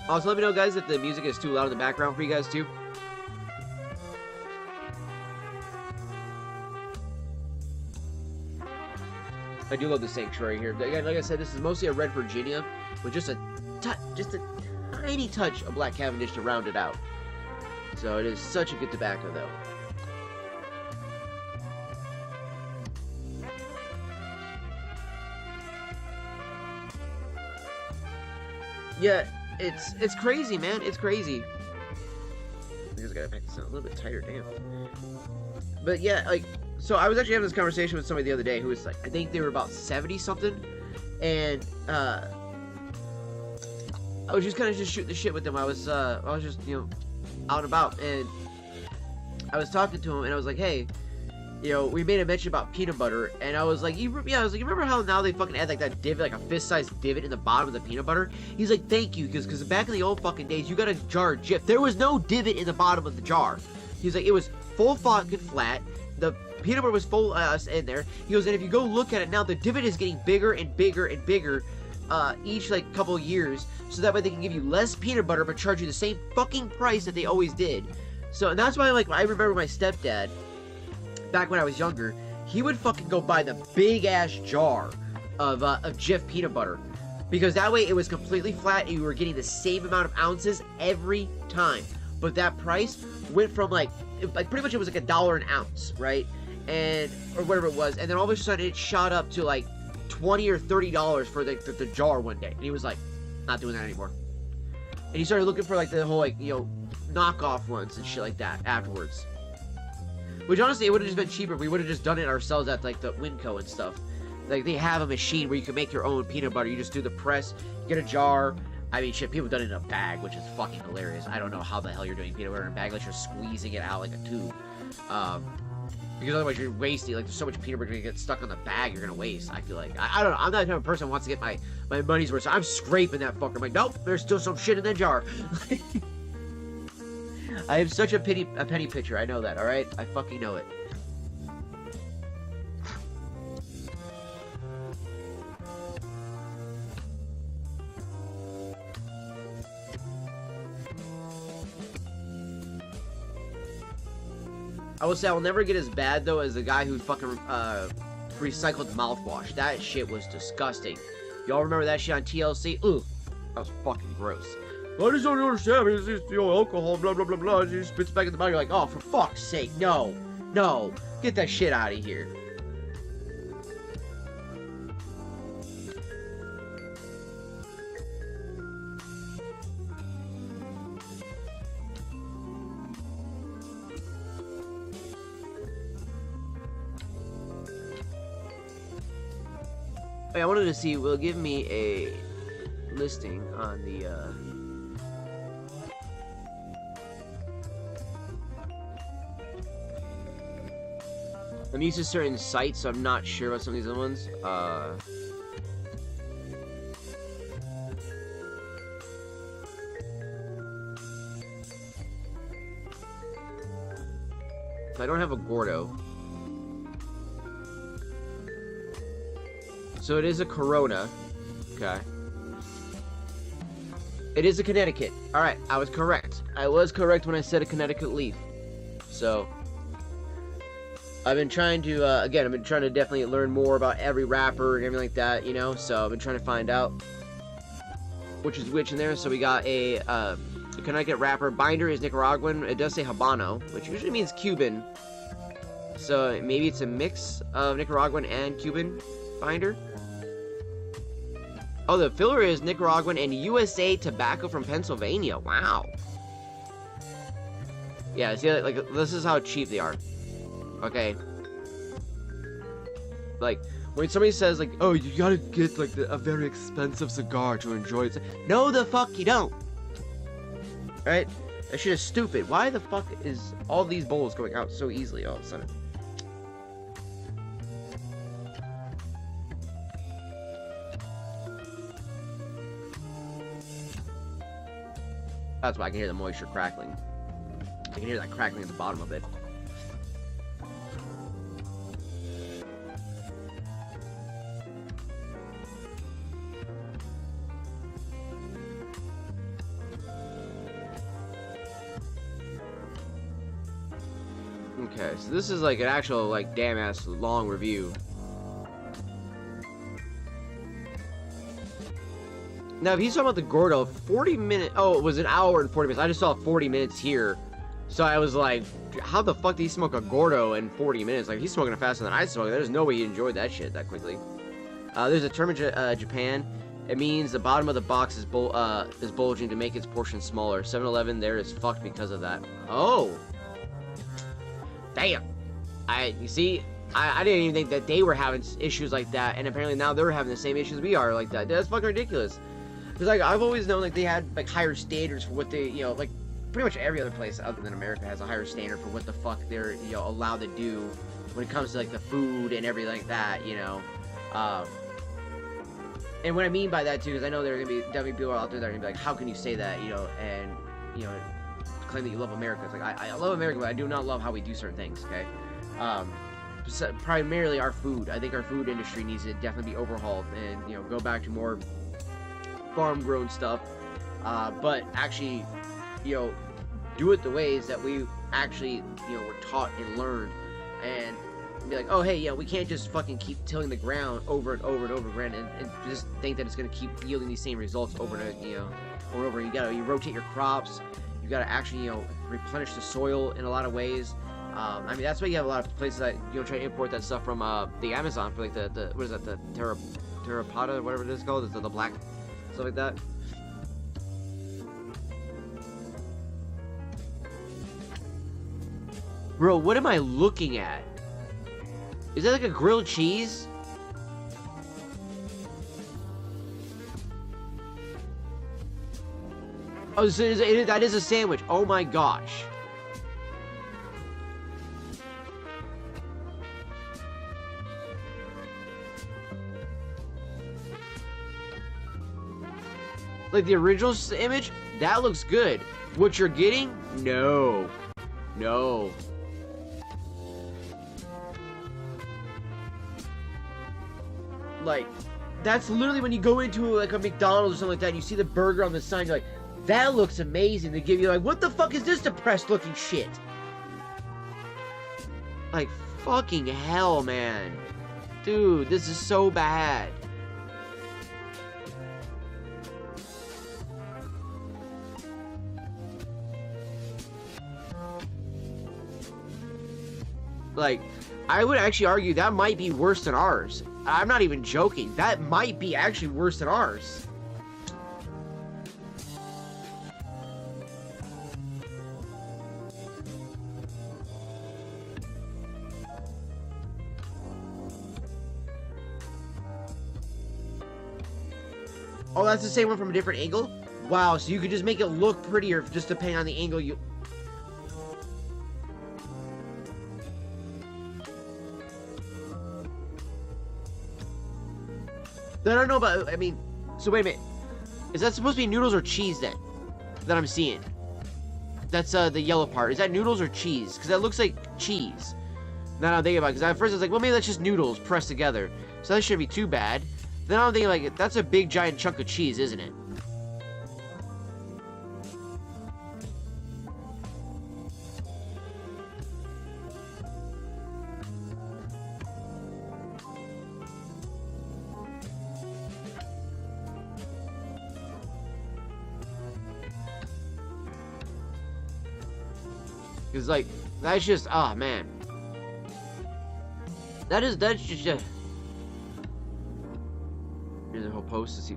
Also, let me know, guys, if the music is too loud in the background for you guys, too. I do love the sanctuary here. Again, like I said, this is mostly a red Virginia with just a tiny touch of black Cavendish to round it out. So it is such a good tobacco, though. Yeah, it's crazy, man. It's crazy. I just gotta make this sound a little bit tighter, damn. But yeah, like, so I was actually having this conversation with somebody the other day who was like, I think they were about 70 something, and I was just kind of just shooting the shit with them. I was just, you know, out and about, and I was talking to him, and I was like, hey, you know, we made a mention about peanut butter, and I was like, you remember how now they fucking add like that divot, like a fist-sized divot in the bottom of the peanut butter? He's like, thank you, because back in the old fucking days, you got a jar of Jif. There was no divot in the bottom of the jar. He's like, it was full fucking flat. The peanut butter was full in there. He goes, and if you go look at it now, the divot is getting bigger and bigger and bigger each like couple years, so that way they can give you less peanut butter but charge you the same fucking price that they always did. So, and that's why, like, I remember my stepdad, back when I was younger, he would fucking go buy the big ass jar of Jif peanut butter, because that way it was completely flat and you were getting the same amount of ounces every time. But that price went from like pretty much it was like $1 an ounce, right? And or whatever it was, and then all of a sudden it shot up to like $20 or $30 for the jar one day, and he was like, not doing that anymore. And he started looking for like the whole, like, you know, knockoff ones and shit like that afterwards. Which honestly, it would have just been cheaper if we would have just done it ourselves at like the Winco and stuff. Like, they have a machine where you can make your own peanut butter. You just do the press, get a jar. I mean, shit, people have done it in a bag, which is fucking hilarious. I don't know how the hell you're doing peanut butter in a bag unless you're squeezing it out like a tube. Because otherwise you're wasting, like, there's so much peanut butter gonna get stuck on the bag you're gonna waste, I feel like. I don't know, I'm not the type of person who wants to get my money's worth, so I'm scraping that fucker. I'm like, nope, there's still some shit in that jar. I am such a penny pitcher, I know that, alright? I fucking know it. I will say I'll never get as bad, though, as the guy who fucking, recycled mouthwash. That shit was disgusting. Y'all remember that shit on TLC? Ugh. That was fucking gross. I just don't understand. It's just, alcohol, blah, blah, blah, blah. She spits back in the bottle. You're like, oh, for fuck's sake, no. No. Get that shit out of here. I wanted to see, will it give me a listing on the, I'm used to certain sites, so I'm not sure about some of these other ones. I don't have a Gordo. So it is a Corona. Okay. It is a Connecticut. Alright, I was correct. I was correct when I said a Connecticut Leaf. So, I've been trying to, again, I've been trying to definitely learn more about every rapper and everything like that, you know? So, I've been trying to find out which is which in there. So, we got a Connecticut rapper. Binder is Nicaraguan. It does say Habano, which usually means Cuban. So, maybe it's a mix of Nicaraguan and Cuban binder. Oh, the filler is Nicaraguan and USA tobacco from Pennsylvania. Wow. Yeah, see, like, this is how cheap they are. Okay. Like, when somebody says, like, oh, you gotta get, like, a very expensive cigar to enjoy it. No, the fuck you don't. Right? That shit is stupid. Why the fuck is all these bowls going out so easily all of a sudden? That's why I can hear the moisture crackling. I can hear that crackling at the bottom of it. Okay, so this is like an actual, like, damn-ass long review. Now, if he's talking about the Gordo, 40 minutes... Oh, it was an hour and 40 minutes. I just saw 40 minutes here. So I was like, how the fuck did he smoke a Gordo in 40 minutes? Like, he's smoking it faster than I smoke it. There's no way he enjoyed that shit that quickly. There's a term in Japan. It means the bottom of the box is bulging to make its portion smaller. 7-Eleven there is fucked because of that. Oh! Damn! You see... I didn't even think that they were having issues like that, and apparently now they're having the same issues we are like that. That's fucking ridiculous. Because, like, I've always known, like, they had, like, higher standards for what they, you know, like, pretty much every other place other than America has a higher standard for what the fuck they're, you know, allowed to do when it comes to, like, the food and everything like that, you know. And what I mean by that, too, is I know there are going to be definitely people out there that are going to be like, how can you say that, you know, and, you know, claim that you love America. It's like, I love America, but I do not love how we do certain things, okay? Primarily our food. I think our food industry needs to definitely be overhauled and, you know, go back to more farm-grown stuff, but actually, you know, do it the ways that we actually, you know, were taught and learned, and be like, oh, hey, yeah, we can't just fucking keep tilling the ground over and over and over again and just think that it's going to keep yielding these same results over and, you know, over and over. You rotate your crops. You got to actually, you know, replenish the soil in a lot of ways. I mean, that's why you have a lot of places that, you know, try to import that stuff from the Amazon for, like, the what is that, the terracotta, whatever it is called, the black stuff like that. Bro, what am I looking at? Is that like a grilled cheese? Oh, so that is a sandwich. Oh my gosh. Like the original image, that looks good. What you're getting? No. No. Like, that's literally when you go into like a McDonald's or something like that, and you see the burger on the sign, you're like, that looks amazing. They give you like, what the fuck is this depressed looking shit? Like, fucking hell, man. Dude, this is so bad. Like, I would actually argue that might be worse than ours. I'm not even joking. That might be actually worse than ours. Oh, that's the same one from a different angle? Wow, so you could just make it look prettier just depending on the angle you... I don't know about, I mean, so wait a minute. Is that supposed to be noodles or cheese then? That I'm seeing. That's the yellow part. Is that noodles or cheese? Because that looks like cheese. Now I'm thinking about it, because at first I was like, well, maybe that's just noodles pressed together. So that shouldn't be too bad. Then I'm thinking, like, that's a big giant chunk of cheese, isn't it? Because, like, that's just, oh, man. That's just... Here's the whole post to see.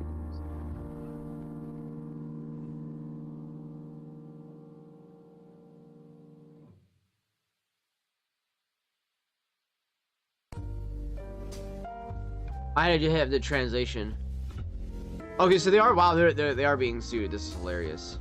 I did have the translation. Okay, so they are, wow, they are being sued. This is hilarious.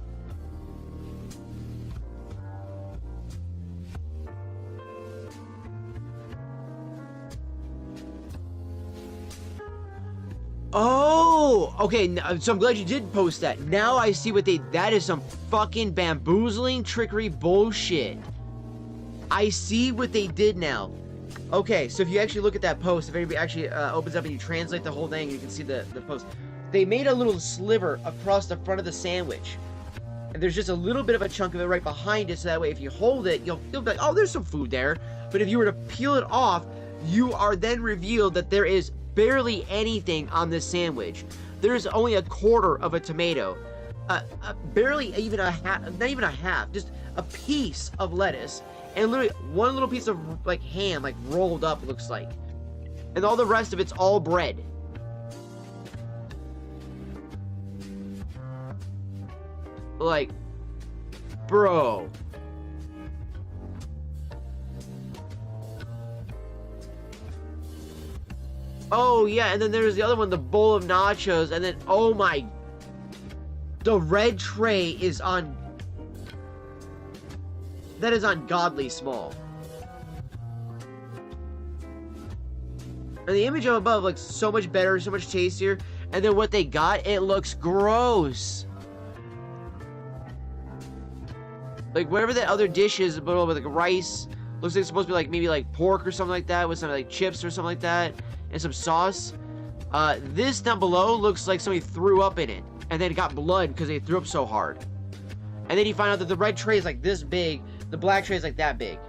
Oh, okay, so I'm glad you did post that. Now I see what that is some fucking bamboozling, trickery bullshit. I see what they did now. Okay, so if you actually look at that post, if anybody actually opens up and you translate the whole thing, you can see the post. They made a little sliver across the front of the sandwich. And there's just a little bit of a chunk of it right behind it, so that way if you hold it, you'll be like, oh, there's some food there. But if you were to peel it off, you are then revealed that there is barely anything on this sandwich. There's only a quarter of a tomato, barely even a half, not even a half, just a piece of lettuce, and literally one little piece of like ham, like rolled up, it looks like, and all the rest of it's all bread. Like, bro. Oh, yeah, and then there's the other one, the bowl of nachos, and then, oh my... The red tray is on... That is ungodly small. And the image up above looks so much better, so much tastier, and then what they got, it looks gross. Like, whatever that other dish is, but with like rice, looks like it's supposed to be like, maybe like pork or something like that, with some like chips or something like that. And some sauce. This down below looks like somebody threw up in it. And then it got blood because they threw up so hard. And then you find out that the red tray is like this big. The black tray is like that big.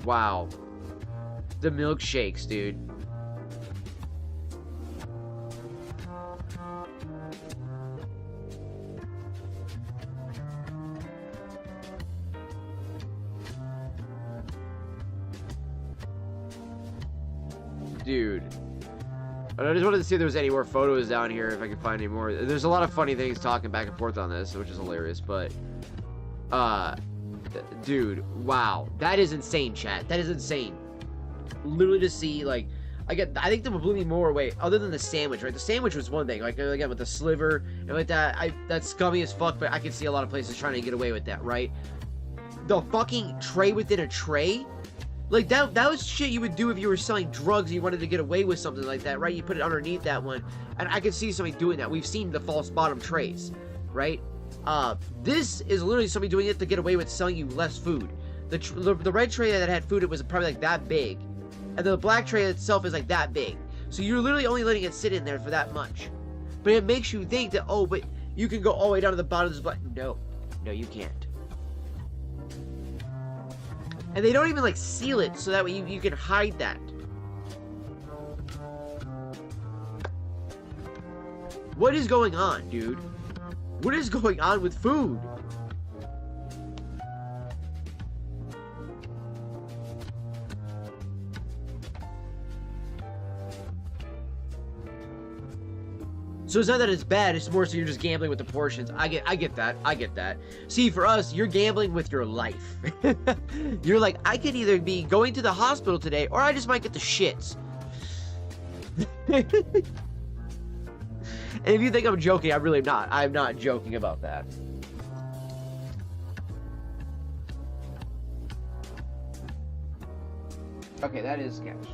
Wow. The milkshakes, dude. Dude. I just wanted to see if there was any more photos down here, if I could find any more. There's a lot of funny things talking back and forth on this, which is hilarious, but... dude, wow. That is insane, chat. That is insane. Literally to see, like... I think that blew me more away, other than the sandwich, right? The sandwich was one thing, like, again, with the sliver, and like that, that's scummy as fuck, but I can see a lot of places trying to get away with that, right? The fucking tray within a tray? Like, that was shit you would do if you were selling drugs and you wanted to get away with something like that, right? You put it underneath that one, and I could see somebody doing that. We've seen the false bottom trays, right? This is literally somebody doing it to get away with selling you less food. The red tray that had food, it was probably like that big, And the black tray itself is like that big. So you're literally only letting it sit in there for that much. But it makes you think that, oh, but you can go all the way down to the bottom of this black. No, you can't. And they don't even like seal it so that way you can hide that. What is going on, dude? What is going on with food? So it's not that it's bad, it's more so you're just gambling with the portions. I get that. See, for us, you're gambling with your life. You're like, I could either be going to the hospital today, or I just might get the shits. And if you think I'm joking, I'm really not. I'm not joking about that. Okay, that is sketched.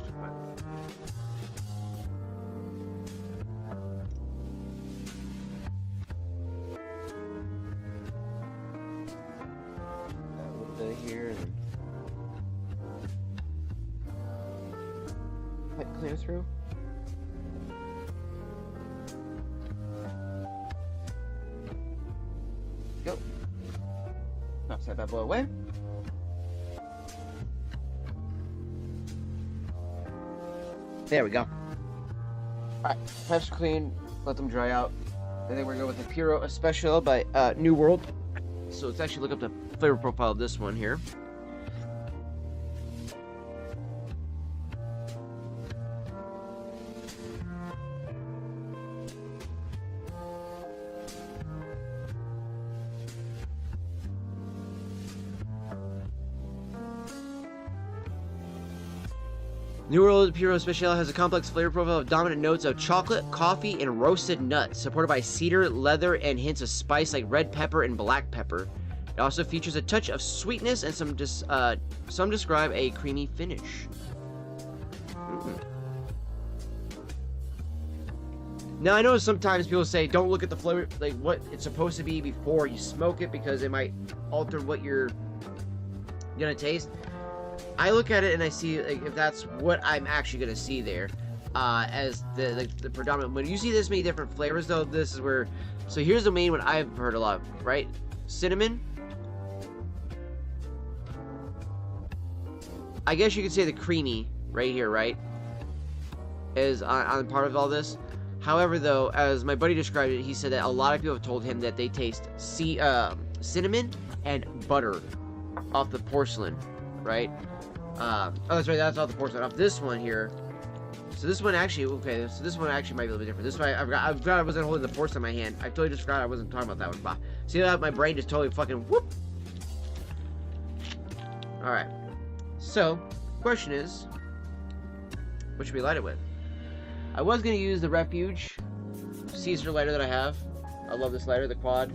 Here and pipe clear through. Go. Now set that blow away. There we go. Alright, pipes are clean, let them dry out. And then we're going to go with the Puro Especial by New World. So let's actually look up the flavor profile of this one here. New World Puro Especial has a complex flavor profile of dominant notes of chocolate, coffee, and roasted nuts, supported by cedar, leather, and hints of spice like red pepper and black pepper. It also features a touch of sweetness and some describe a creamy finish. Now I know sometimes people say don't look at the flavor, like what it's supposed to be before you smoke it because it might alter what you're gonna taste. I look at it and I see like if that's what I'm actually gonna see there as the predominant. When you see this many different flavors though, this is where. So here's the main one I've heard a lot, right? Cinnamon. I guess you could say the creamy right here, right? Is on part of all this. However, though, as my buddy described it, he said that a lot of people have told him that they taste cinnamon and butter off the porcelain, right? Oh, that's right, that's off the porcelain. Off this one here. So this one actually, okay, so this one actually might be a little bit different. This one, I forgot I wasn't holding the porcelain in my hand. I totally just forgot I wasn't talking about that one. Bah. See that? My brain just totally fucking whoop. Alright. So, question is, what should we light it with? I was going to use the Refuge Caesar lighter that I have. I love this lighter, the quad.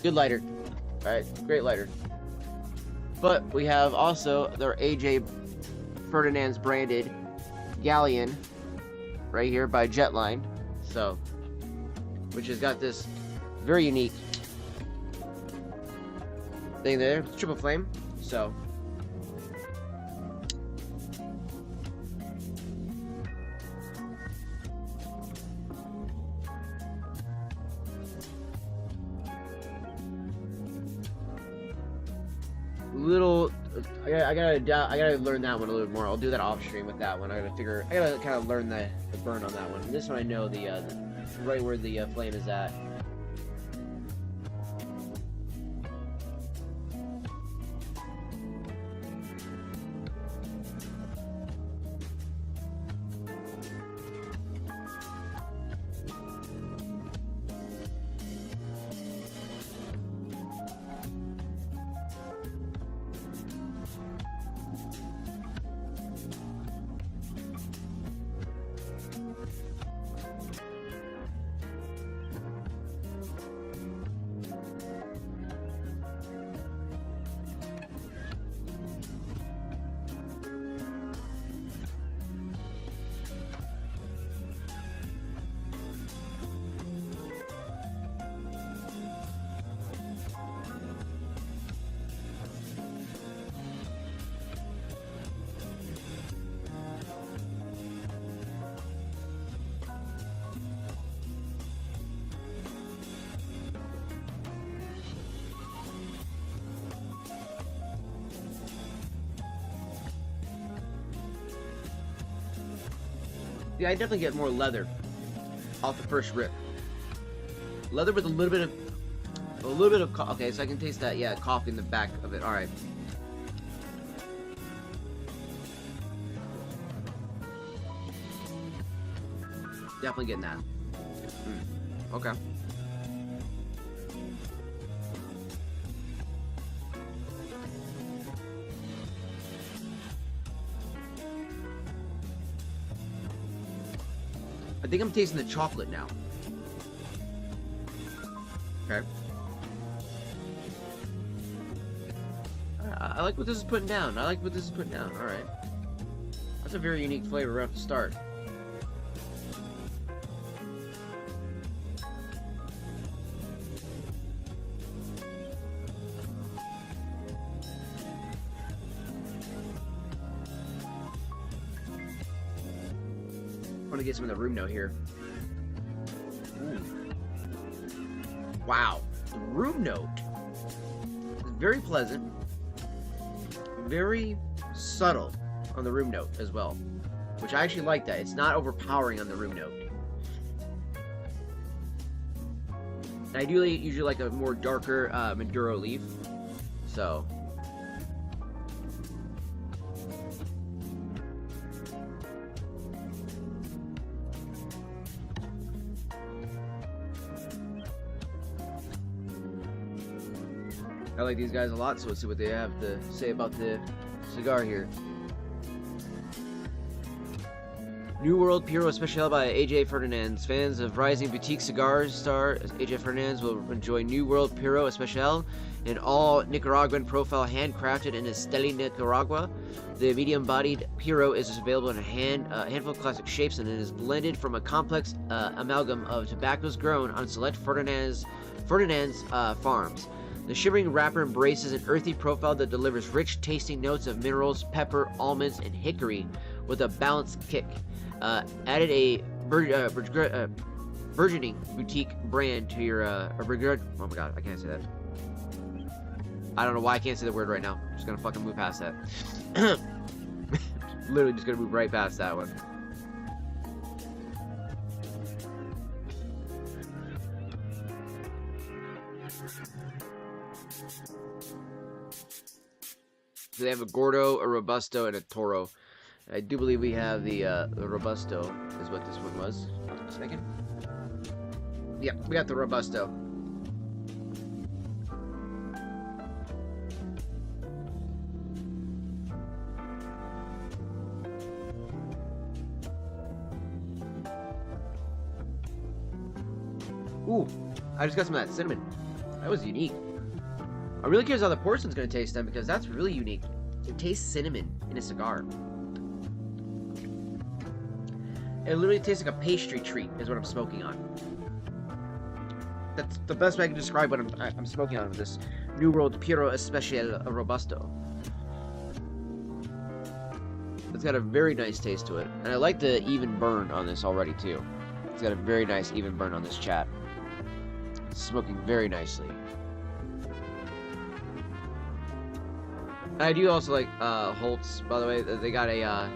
Good lighter. Alright, great lighter. But we have also their AJ Ferdinand's branded Galleon right here by Jetline. So, which has got this very unique thing there, triple flame. So, I gotta learn that one a little bit more. I'll do that off stream with that one. I gotta kind of learn the burn on that one. This one I know the right where the flame is at. Yeah, I definitely get more leather off the first rip. Leather with a little bit of okay, so I can taste that. Yeah, coffee in the back of it. All right. Definitely getting that. Okay. I think I'm tasting the chocolate now. Okay. I like what this is putting down. I like what this is putting down. All right. That's a very unique flavor right off the start. I want to get some of the room note here. Ooh. Wow. The room note is very pleasant. Very subtle on the room note as well, which I actually like that. It's not overpowering on the room note. I do usually like a more darker Maduro leaf, so. I like these guys a lot, so let's see what they have to say about the cigar here. New World Puro Especial by AJ Fernandez. Fans of rising boutique cigars star AJ Fernandez will enjoy New World Puro Especial, an all Nicaraguan profile handcrafted in Esteli, Nicaragua. The medium-bodied Puro is available in a handful of classic shapes, and it is blended from a complex amalgam of tobaccos grown on select Fernandez farms. The shimmering wrapper embraces an earthy profile that delivers rich tasting notes of minerals, pepper, almonds, and hickory with a balanced kick. Added a burgeoning boutique brand to your oh my god, I can't say that. I don't know why I can't say the word right now. I'm just gonna fucking move past that. Literally just gonna move right past that one. So they have a Gordo, a Robusto, and a Toro. I do believe we have the Robusto, is what this one was. If I'm not mistaken. Yeah, we got the Robusto. Ooh, I just got some of that cinnamon. That was unique. I'm really curious how the porcelain's going to taste then, because that's really unique. It tastes cinnamon in a cigar. It literally tastes like a pastry treat, is what I'm smoking on. That's the best way I can describe what I'm smoking on with this New World Puro Especial Robusto. It's got a very nice taste to it. And I like the even burn on this already, too. It's got a very nice even burn on this chat. It's smoking very nicely. I do also like Holtz, by the way. They got a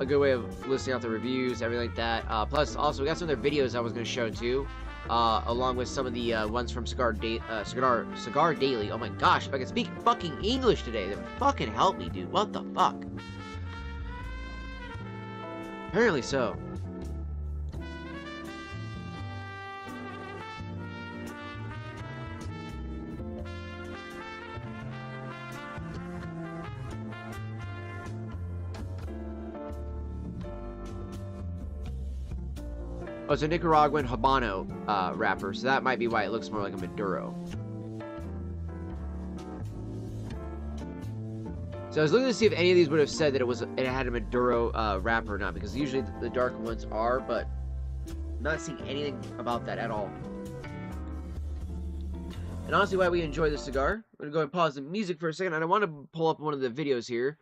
good way of listing out the reviews, everything like that. Plus, also, we got some of their videos I was going to show, too. Along with some of the ones from Cigar Daily. Oh my gosh, if I could speak fucking English today, that would fucking help me, dude. What the fuck? Apparently so. Oh, it's a Nicaraguan Habano wrapper, so that might be why it looks more like a Maduro. So I was looking to see if any of these would have said that it had a Maduro wrapper or not, because usually the dark ones are, but I'm not seeing anything about that at all. And honestly, why we enjoy this cigar, I'm going to go and pause the music for a second, and I want to pull up one of the videos here,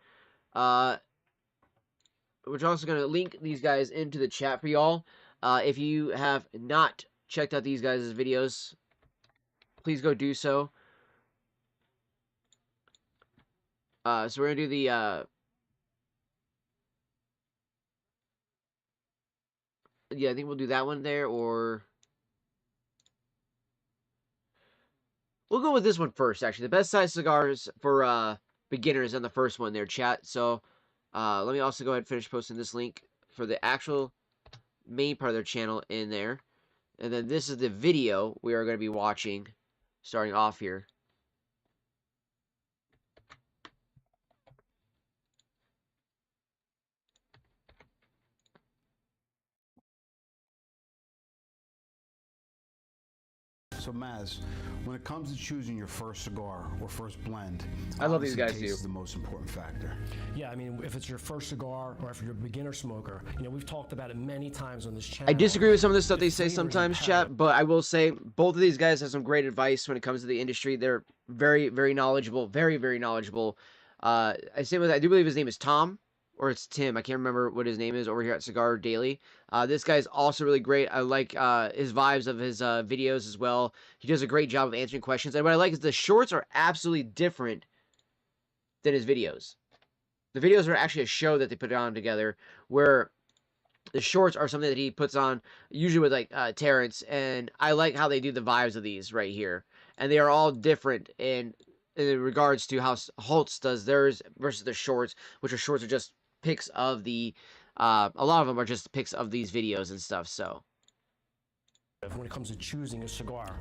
which I'm also going to link these guys into the chat for y'all. If you have not checked out these guys' videos, please go do so. So we're going to do Yeah, I think we'll do that one there, or we'll go with this one first, actually. The best size cigars for beginners on the first one there, chat. So let me also go ahead and finish posting this link for the actual main part of their channel in there. And then this is the video we are going to be watching starting off here. So Maz, when it comes to choosing your first cigar or first blend, I love these guys taste too. is the most important factor. Yeah, I mean, if it's your first cigar or if you're a beginner smoker, you know, we've talked about it many times on this channel. I disagree with some of the stuff they say sometimes, chat, but I will say both of these guys have some great advice when it comes to the industry. They're very, very knowledgeable, very, very knowledgeable. I do believe his name is Tom, or it's Tim. I can't remember what his name is over here at Cigar Daily. This guy's also really great. I like his vibes of his videos as well. He does a great job of answering questions. And what I like is the shorts are absolutely different than his videos. The videos are actually a show that they put on together, where the shorts are something that he puts on usually with like Terrence, and I like how they do the vibes of these right here, and they are all different in regards to how Holtz does theirs versus the shorts, which are shorts are just pics of the a lot of them are just pics of these videos and stuff. So when it comes to choosing a cigar.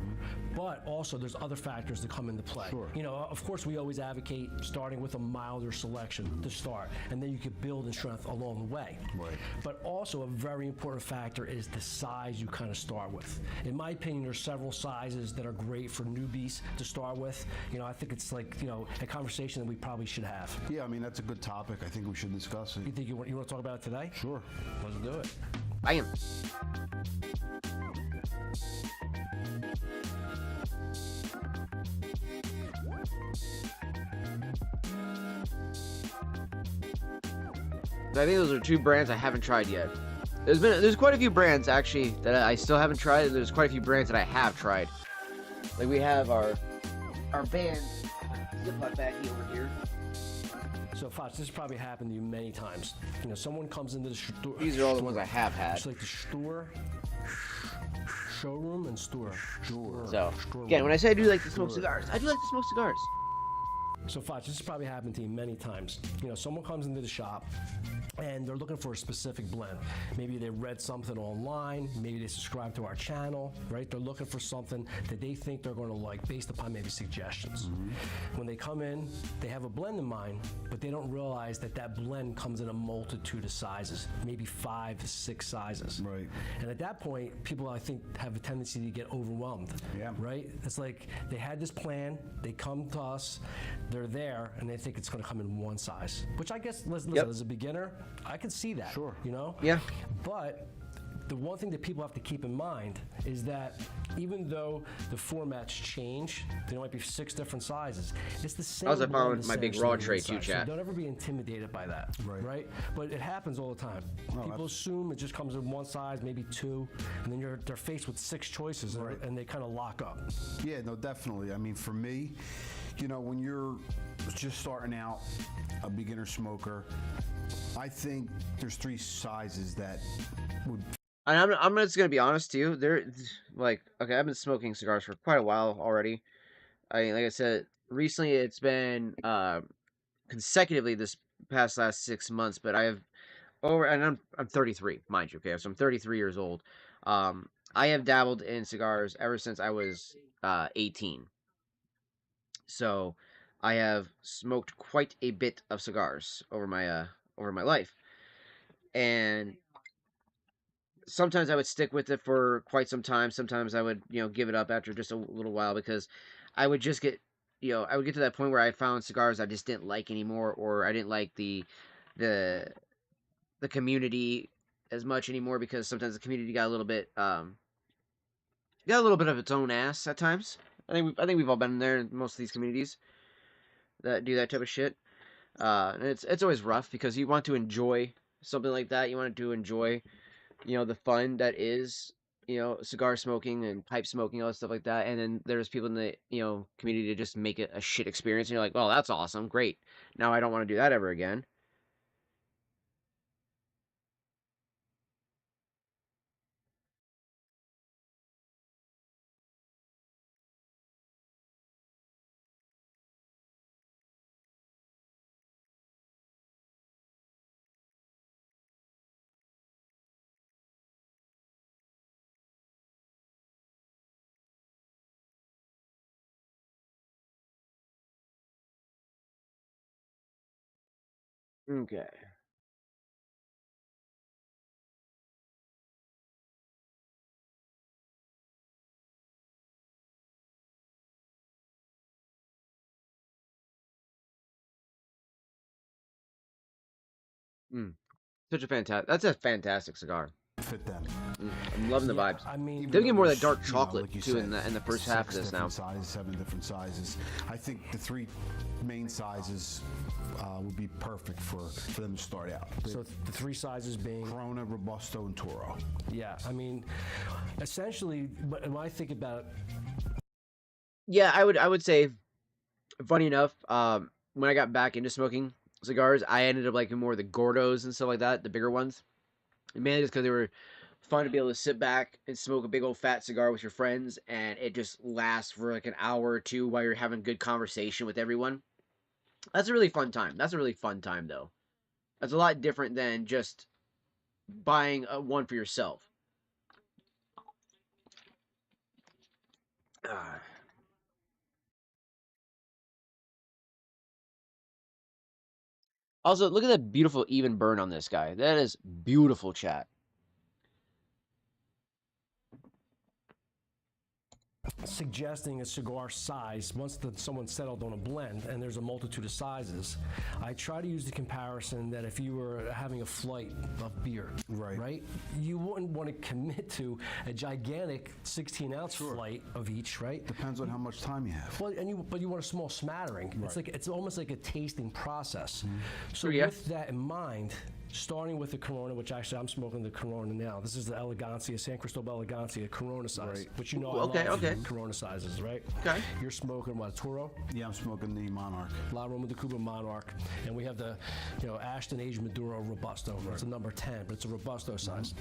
But also there's other factors that come into play. Sure. You know, of course we always advocate starting with a milder selection to start, and then you can build in strength along the way. Right. But also a very important factor is the size you kind of start with. In my opinion, there's several sizes that are great for newbies to start with. You know, I think it's like, you know, a conversation that we probably should have. Yeah, I mean, that's a good topic. I think we should discuss it. You think you want to talk about it today? Sure. Let's do it. I am. I think those are two brands I haven't tried yet. There's quite a few brands actually that I still haven't tried, and there's quite a few brands that I have tried. Like we have our band Ziploc baggie over here. So Foch, this has probably happened to you many times. You know, someone comes into the store. These are all the ones I have had. It's like the store, showroom, and store. So again, when I say I do like to smoke cigars, I do like to smoke cigars. So Foch, this has probably happened to you many times. You know, someone comes into the shop and they're looking for a specific blend. Maybe they read something online, maybe they subscribe to our channel, right? They're looking for something that they think they're going to like based upon maybe suggestions. When they come in, they have a blend in mind, but they don't realize that that blend comes in a multitude of sizes, maybe 5 to 6 sizes. Right. And at that point, people, I think, have a tendency to get overwhelmed. Yeah. Right? It's like they had this plan, they come to us, they're there, and they think it's going to come in one size. Which I guess, listen, as a beginner, I can see that. Sure. You know? Yeah. But the one thing that people have to keep in mind is that even though the formats change, there might be 6 different sizes. It's the same. How's I blend found my big raw essentially tray too, inside. So chat. don't ever be intimidated by that. Right. But it happens all the time. No, People assume it just comes in one size, maybe 2, and then they're faced with 6 choices, and they kind of lock up. Yeah, no, definitely. I mean, for me, you know, when you're just starting out, a beginner smoker, I think there's 3 sizes that would. And I'm just gonna be honest to you. They're like, okay, I've been smoking cigars for quite a while already. Like I said, recently it's been consecutively this last 6 months, but I have and I'm 33, mind you. Okay, so I'm 33 years old. I have dabbled in cigars ever since I was 18. So I have smoked quite a bit of cigars over my life, and sometimes I would stick with it for quite some time. Sometimes I would, give it up after just a little while because I would just get, I would get to that point where I found cigars I just didn't like anymore, or I didn't like the community as much anymore because sometimes the community got a little bit of its own ass at times. I think we've all been there in most of these communities that do that type of shit. And it's always rough because you want to enjoy something like that. You want to enjoy the fun that is, cigar smoking and pipe smoking, all that stuff like that. And then there's people in the, community to just make it a shit experience. And you're like, well, that's awesome. Great. Now I don't want to do that ever again. Okay. Mm. Such a fantastic. That's a fantastic cigar. Fit them. I'm loving the Yeah, vibes. I mean, They're getting more of that There's, dark you know, chocolate like you too said, in the first half of this now. 7 different sizes. I think the 3 main sizes would be perfect for them to start out. so the 3 sizes being, Corona, Robusto, and Toro. yeah, I mean, essentially, but when I think about Yeah, I would say, funny enough, when I got back into smoking cigars, I ended up liking more of the Gordos and stuff like that, the bigger ones. Mainly just because they were fun to be able to sit back and smoke a big old fat cigar with your friends, and it just lasts for like an hour or two while you're having good conversation with everyone. That's a really fun time. That's a really fun time, though. That's a lot different than just buying one for yourself. Ah. Also, look at that beautiful even burn on this guy. That is beautiful, chat. suggesting a cigar size once someone's settled on a blend, and there's a multitude of sizes. I try to use the comparison that if you were having a flight of beer, right, you wouldn't want to commit to a gigantic 16-ounce flight of each, right? Depends on how much time you have. Well, but you want a small smattering. Right. It's almost like a tasting process. So Yeah. with that in mind, starting with the Corona, which actually I'm smoking the Corona now. This is the Elegancia, San Cristobal Elegancia Corona size, Right. which you know Okay, I love okay. Corona sizes, right? Okay. You're smoking what, Toro, Yeah, I'm smoking the Monarch. La Roma de Cuba Monarch, and we have the, Ashton Age Maduro Robusto. It's a number 10, but it's a Robusto size.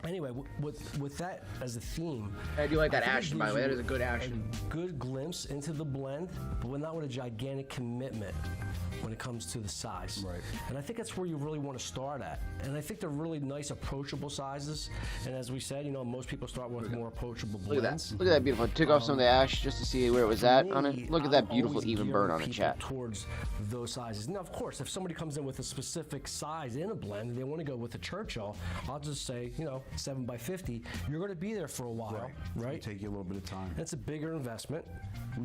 Anyway, with that as a theme, I do like that think it Ashton, by the gives way. That you is a good Ashton. a good glimpse into the blend, but not with a gigantic commitment when it comes to the size. Right. And I think that's where you really want to start at. And I think they're really nice, approachable sizes. And as we said, most people start with more approachable Look at blends. that. Look at that beautiful. Took off some of the ash just to see where it was at on Me, it. Look at that I'm beautiful always even gearing burn on it, people chat. towards those sizes. Now, of course, if somebody comes in with a specific size in a blend, and they want to go with a Churchill, I'll just say, 7 by 50. You're going to be there for a while, right? It'll take you a little bit of time. It's a bigger investment.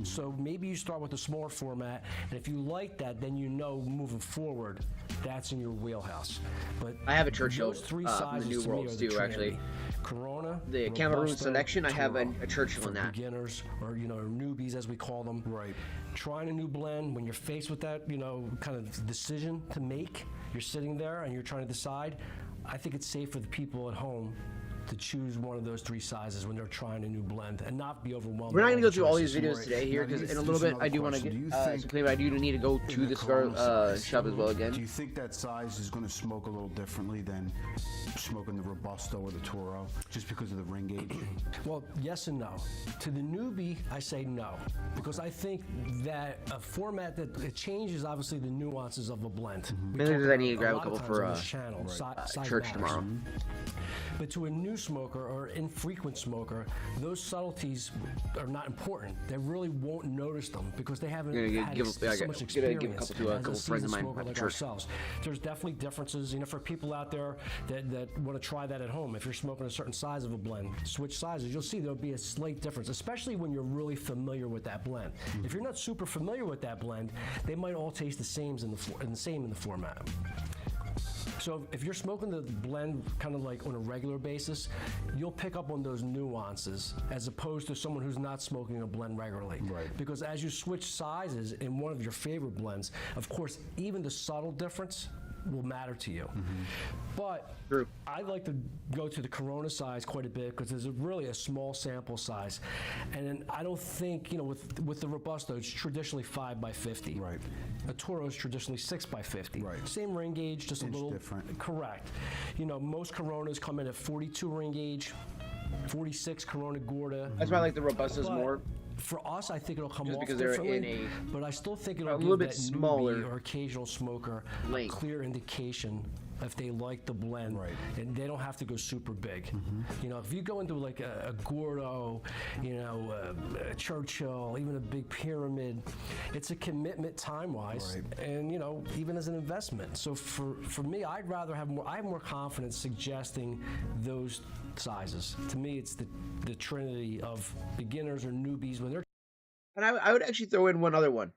So maybe you start with a smaller format, and if you like that, then moving forward, that's in your wheelhouse. But I have a Churchill those three from the sizes New to me Worlds are the too, actually. Trinity. Corona, The Cameroon Robusto, selection, I have Toro. a Churchill For in that. beginners or newbies as we call them. Right. Trying a new blend when you're faced with that kind of decision to make. You're sitting there and you're trying to decide. I think it's safe for the people at home to choose one of those 3 sizes when they're trying a new blend and not be overwhelmed. We're not by going to all go through all these choices. videos today here Now, do because you- in a little just bit I do want to another get question. Do you some claim. I do need to go to in the the cigar Corona size, shop as well Do again. you think that size is going to smoke a little differently than smoking the Robusto or the Toro, just because of the ring gauge? Well, yes and no. To the newbie, I say no, because I think that a format that it changes obviously the nuances of a blend. We Mainly talk because I about need to it grab a lot of couple times for on this channel. Size church matters. tomorrow. But to a new smoker or infrequent smoker, those subtleties are not important. They really won't notice them because they haven't Gonna had give- so yeah, much gonna experience give a couple to a as couple friends of seasoned mine smoker at the like church. ourselves. There's definitely differences, for people out there that want to try that at home. If you're smoking a certain size of a blend, switch sizes, you'll see there'll be a slight difference, especially when you're really familiar with that blend. If you're not super familiar with that blend, they might all taste the same in the format. So if you're smoking the blend kind of like on a regular basis, you'll pick up on those nuances as opposed to someone who's not smoking a blend regularly. Right. Because as you switch sizes in one of your favorite blends, of course, even the subtle difference will matter to you. But True. I like to go to the Corona size quite a bit because there's really a small sample size. And then I don't think, with the Robusto, it's traditionally 5 by 50. Right. A Toro is traditionally 6 by 50. Right. Same ring gauge, just a Inch little different. Correct. Most Coronas come in at 42 ring gauge, 46 Corona Gorda. That's why I like the Robustos But more. For us, I think it'll come Just off because they're differently, in but I still think it'll a give little bit that smaller newbie or occasional smoker length. a clear indication if they like the blend, Right. and they don't have to go super big. You know, if you go into like a Gordo, you know, a Churchill, even a big Pyramid, it's a commitment time-wise, Right. and you know, even as an investment. So for me, I'd rather have more. I have more confidence suggesting those sizes. To me, it's the trinity of beginners or newbies when they're. And I would actually throw in one other one,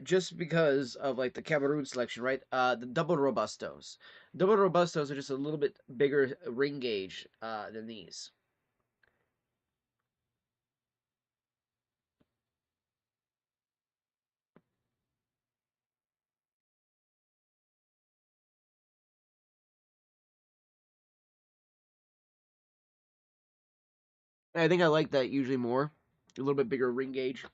just because of like the Cameroon selection, right? The double robustos. Double robustos are just a little bit bigger ring gauge than these. And I think I like that usually more, a little bit bigger ring gauge.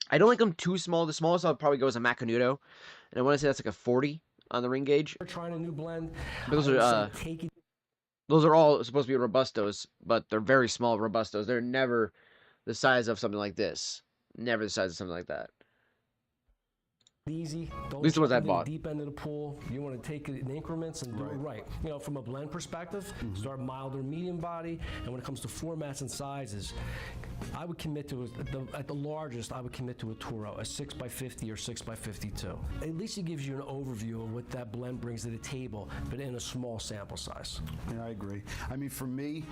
I don't like them too small. The smallest I'll probably go is a Macanudo, and I want to say that's like a 40 on the ring gauge. Trying a new blend. But those are all supposed to be robustos, but they're very small robustos. They're never the size of something like this. Never the size of something like that. Easy. Don't At least the ones I jump into bought. the deep end of the pool. You want to take it in increments and do it right. You know, from a blend perspective, start milder, medium body, and when it comes to formats and sizes, I would commit to at the largest. I would commit to a Toro, a 6x50 or 6x52. At least it gives you an overview of what that blend brings to the table, but in a small sample size. Yeah, I agree. I mean, for me,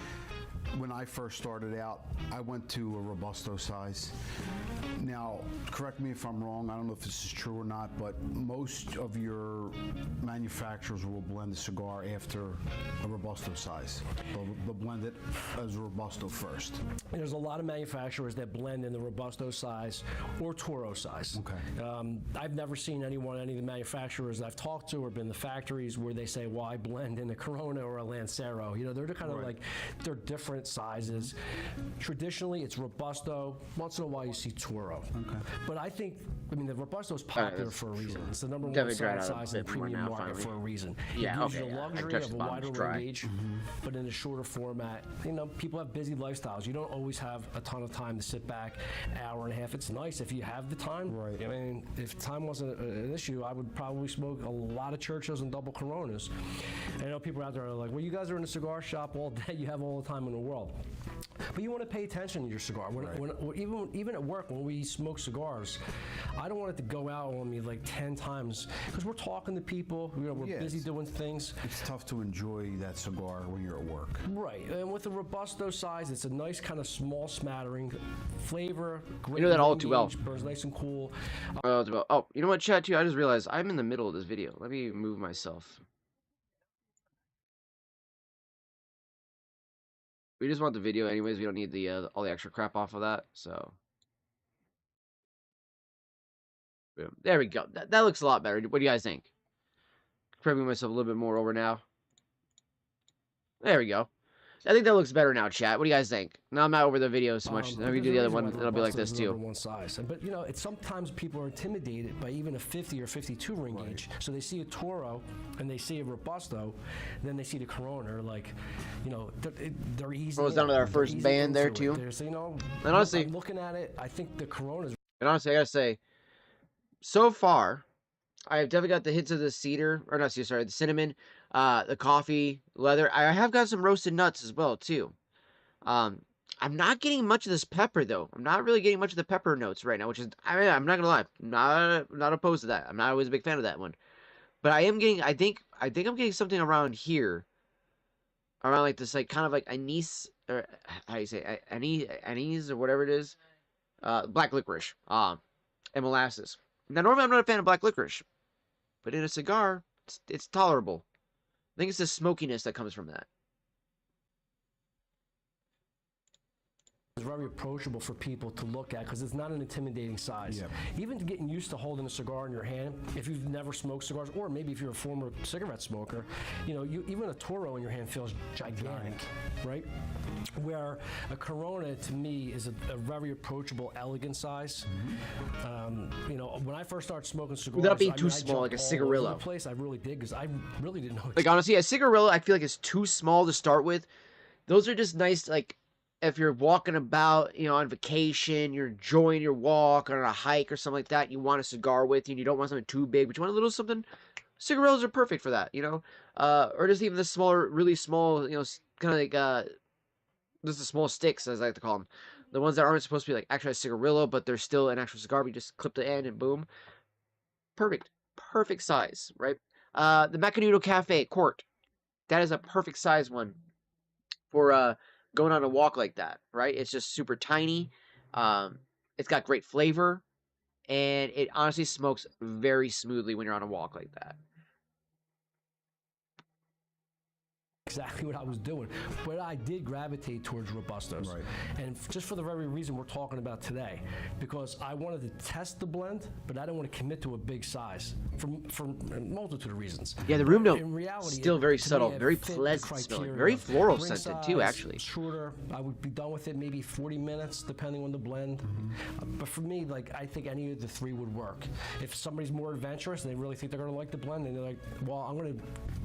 when I first started out, I went to a Robusto size. Now, correct me if I'm wrong, I don't know if this is true or not, but most of your manufacturers will blend the cigar after a Robusto size. They'll blend it as a Robusto first. There's a lot of manufacturers that blend in the Robusto size or Toro size. Okay. I've never seen any of the manufacturers that I've talked to or been in the factories where they say, well, I blend in a Corona or a Lancero. You know, they're kind of like, they're different sizes. Traditionally, it's Robusto. Once in a while, you see Toro. Okay. But I think, the Robusto is popular for a reason. It's the number one Definitely dried selling out a size in the bit more premium now, market finally. for a reason. Yeah, it gives okay, you the yeah. I luxury touched of the a bottom, wider it's dry. ring gauge, but in a shorter format. You know, people have busy lifestyles. You don't always have a ton of time to sit back, hour and a half. It's nice if you have the time. Right. I mean, if time wasn't an issue, I would probably smoke a lot of Churchills and double Coronas. And I know people out there are like, well, you guys are in a cigar shop all day. You have all the time in the world. But you want to pay attention to your cigar. Even at work, when we smoke cigars, I don't want it to go out on me like 10 times because we're talking to people. You know, we're busy doing things. It's tough to enjoy that cigar when you're at work. Right, and with the Robusto size, it's a nice kind of small smattering flavor. Great You know that all ring too well. gauge, burns nice and cool. Oh, you know what, chat too? I just realized I'm in the middle of this video. Let me move myself. We just want the video anyways. We don't need the all the extra crap off of that. So, boom. There we go. That looks a lot better. What do you guys think? Cramming myself a little bit more over now. There we go. I think that looks better now, chat. What do you guys think? Now I'm not over the video so much. Let me do the other one. It'll be like this too. One size. But you know, it's sometimes people are intimidated by even a 50 or 52 ring gauge. So they see a Toro and they see a Robusto, then they see the Corona. Like, you know, they're easy. Rolls down to our first band there too. So, you know, and honestly, I'm looking at it, I think the Corona's. And honestly, I gotta say, so far, I've definitely got the hits of the cedar, or not cedar, sorry, the cinnamon, the coffee, leather. I have got some roasted nuts as well too. I'm not getting much of this pepper though. I'm not really getting much of the pepper notes right now, which is, I'm not gonna lie, not opposed to that. I'm not always a big fan of that one, but I am getting. I think I'm getting something around here, around like this, like kind of like anise, or how do you say, anise or whatever it is, black licorice, and molasses. Now normally I'm not a fan of black licorice, but in a cigar, it's tolerable. I think it's the smokiness that comes from that. It's very approachable for people to look at because it's not an intimidating size. Yep. Even getting used to holding a cigar in your hand, if you've never smoked cigars, or maybe if you're a former cigarette smoker, you know, even a Toro in your hand feels gigantic, right? Where a Corona to me is a very approachable, elegant size. You know, when I first started smoking cigars, Without being too small, like a jumped all over cigarillo. the place, I really did because I really didn't know. Like honestly, a cigarillo, I feel like it's too small to start with. Those are just nice, like if you're walking about, you know, on vacation, you're enjoying your walk or on a hike or something like that. You want a cigar with you, and you don't want something too big, but you want a little something cigarillos are perfect for that, you know, or just even the smaller, really small, you know, kind of like just the small sticks, as I like to call them, the ones that aren't supposed to be like actually a cigarillo, but they're still an actual cigar. We just clip the end and boom, perfect, perfect size, right? The Macanudo Cafe quart, that is a perfect size one for going on a walk like that, right? It's just super tiny. It's got great flavor, and it honestly smokes very smoothly when you're on a walk like that. Exactly what I was doing. But I did gravitate towards Robustos. Right. And just for the very reason we're talking about today, because I wanted to test the blend, but I didn't want to commit to a big size for a multitude of reasons. Yeah, the room note In reality, still very to me, subtle, it very fit the pleasant smelling, criteria very of floral ring scented too, size, actually. Shorter, I would be done with it maybe 40 minutes, depending on the blend. But for me, like, I think any of the three would work. If somebody's more adventurous and they really think they're going to like the blend, and they're like, well, I'm going to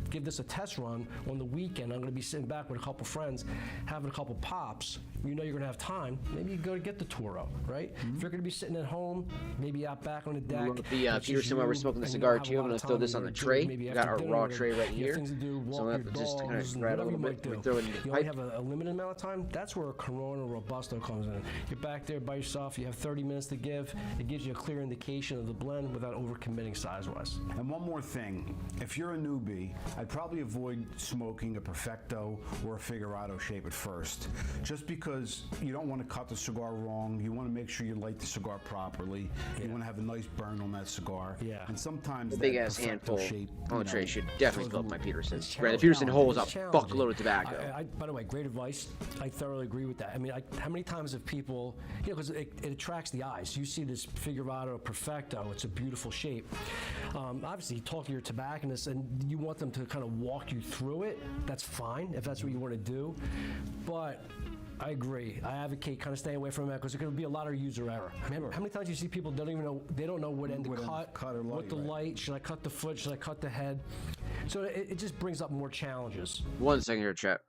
give this a test run on the weekend. I'm going to be sitting back with a couple friends, having a couple pops. You know you're going to have time. Maybe you go to get the Toro, right? If you're going to be sitting at home, maybe out back on the deck. Look at the Peterson while we're smoking the cigar too. I'm going to throw this on the tray. We got our raw tray right here. Things to do, walk So I'm your going to just kind dogs, of grab a whatever you little might bit. do. We throw it into the You only pipe. have a limited amount of time. That's where a Corona Robusto comes in. You're back there by yourself. You have 30 minutes to give. It gives you a clear indication of the blend without overcommitting size-wise. And one more thing, if you're a newbie, I'd probably avoid smoking a Perfecto or a Figurado shape at first, just because you don't want to cut the cigar wrong. You want to make sure you light the cigar properly. You want to have a nice burn on that cigar. Yeah. And sometimes The that big ass Perfecto handful shape, on the tray should definitely fill up my Peterson. It's Right, the Peterson challenging. holds a It's challenging. fuckload of tobacco. By the way, great advice. I thoroughly agree with that. I mean, how many times have people, you know, because it attracts the eyes. You see this Figurado Perfecto, it's a beautiful shape. Obviously, you talk to your tobacconist and you want them to kind of walk you through it. That's fine if that's what you want to do. But I agree. I advocate kind of staying away from that because there could be a lot of user error. Remember, how many times you see people don't know what end to What end cut, cut or light, what the right. light, should I cut the foot, should I cut the head? So it just brings up more challenges. 1 second here, chat.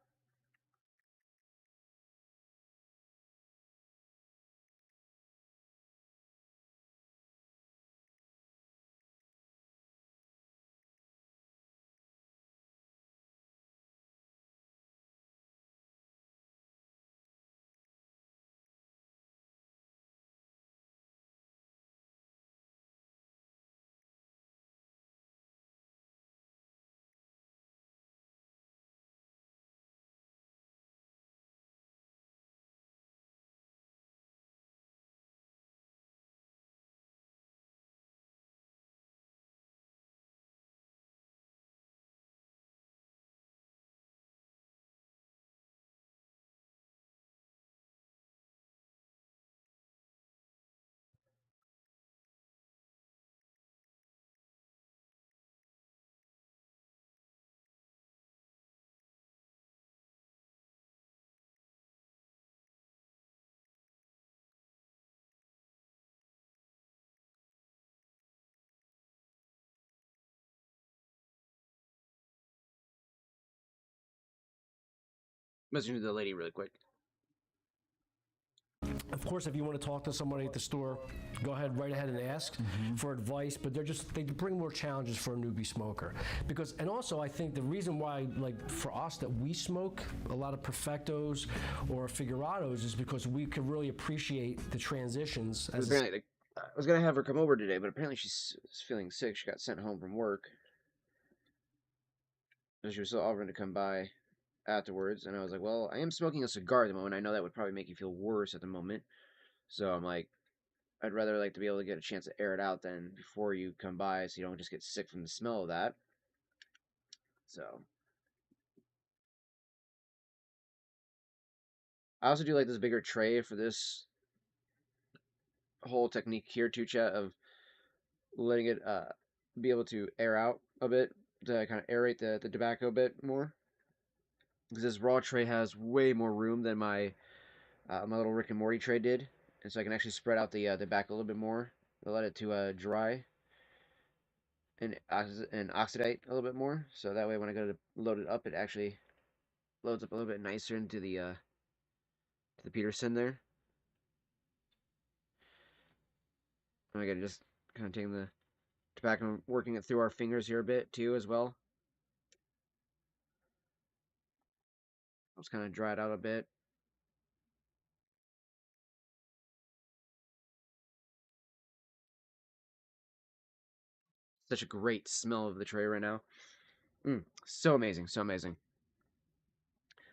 Messaging to the lady really quick. Of course, if you want to talk to somebody at the store, go ahead, right ahead and ask for advice. But they bring more challenges for a newbie smoker. And also, I think the reason why, like for us, that we smoke a lot of Perfectos or Figurados is because we can really appreciate the transitions. Apparently, I was gonna have her come over today, but apparently she's feeling sick. She got sent home from work, and she was still offering to come by afterwards. And I was like, "Well, I am smoking a cigar at the moment. I know that would probably make you feel worse at the moment." So I'm like, I'd rather like to be able to get a chance to air it out than before you come by, so you don't just get sick from the smell of that. So I also do like this bigger tray for this whole technique here too, chat, of letting it be able to air out a bit to kind of aerate the tobacco a bit more. Because this raw tray has way more room than my my little Rick and Morty tray did, and so I can actually spread out the back a little bit more. I'll let it to dry and oxidate a little bit more, so that way when I go to load it up, it actually loads up a little bit nicer into the Peterson there. And I gotta just kind of taking the tobacco and working it through our fingers here a bit too as well. It's kind of dried out a bit. Such a great smell of the tray right now. So amazing, so amazing.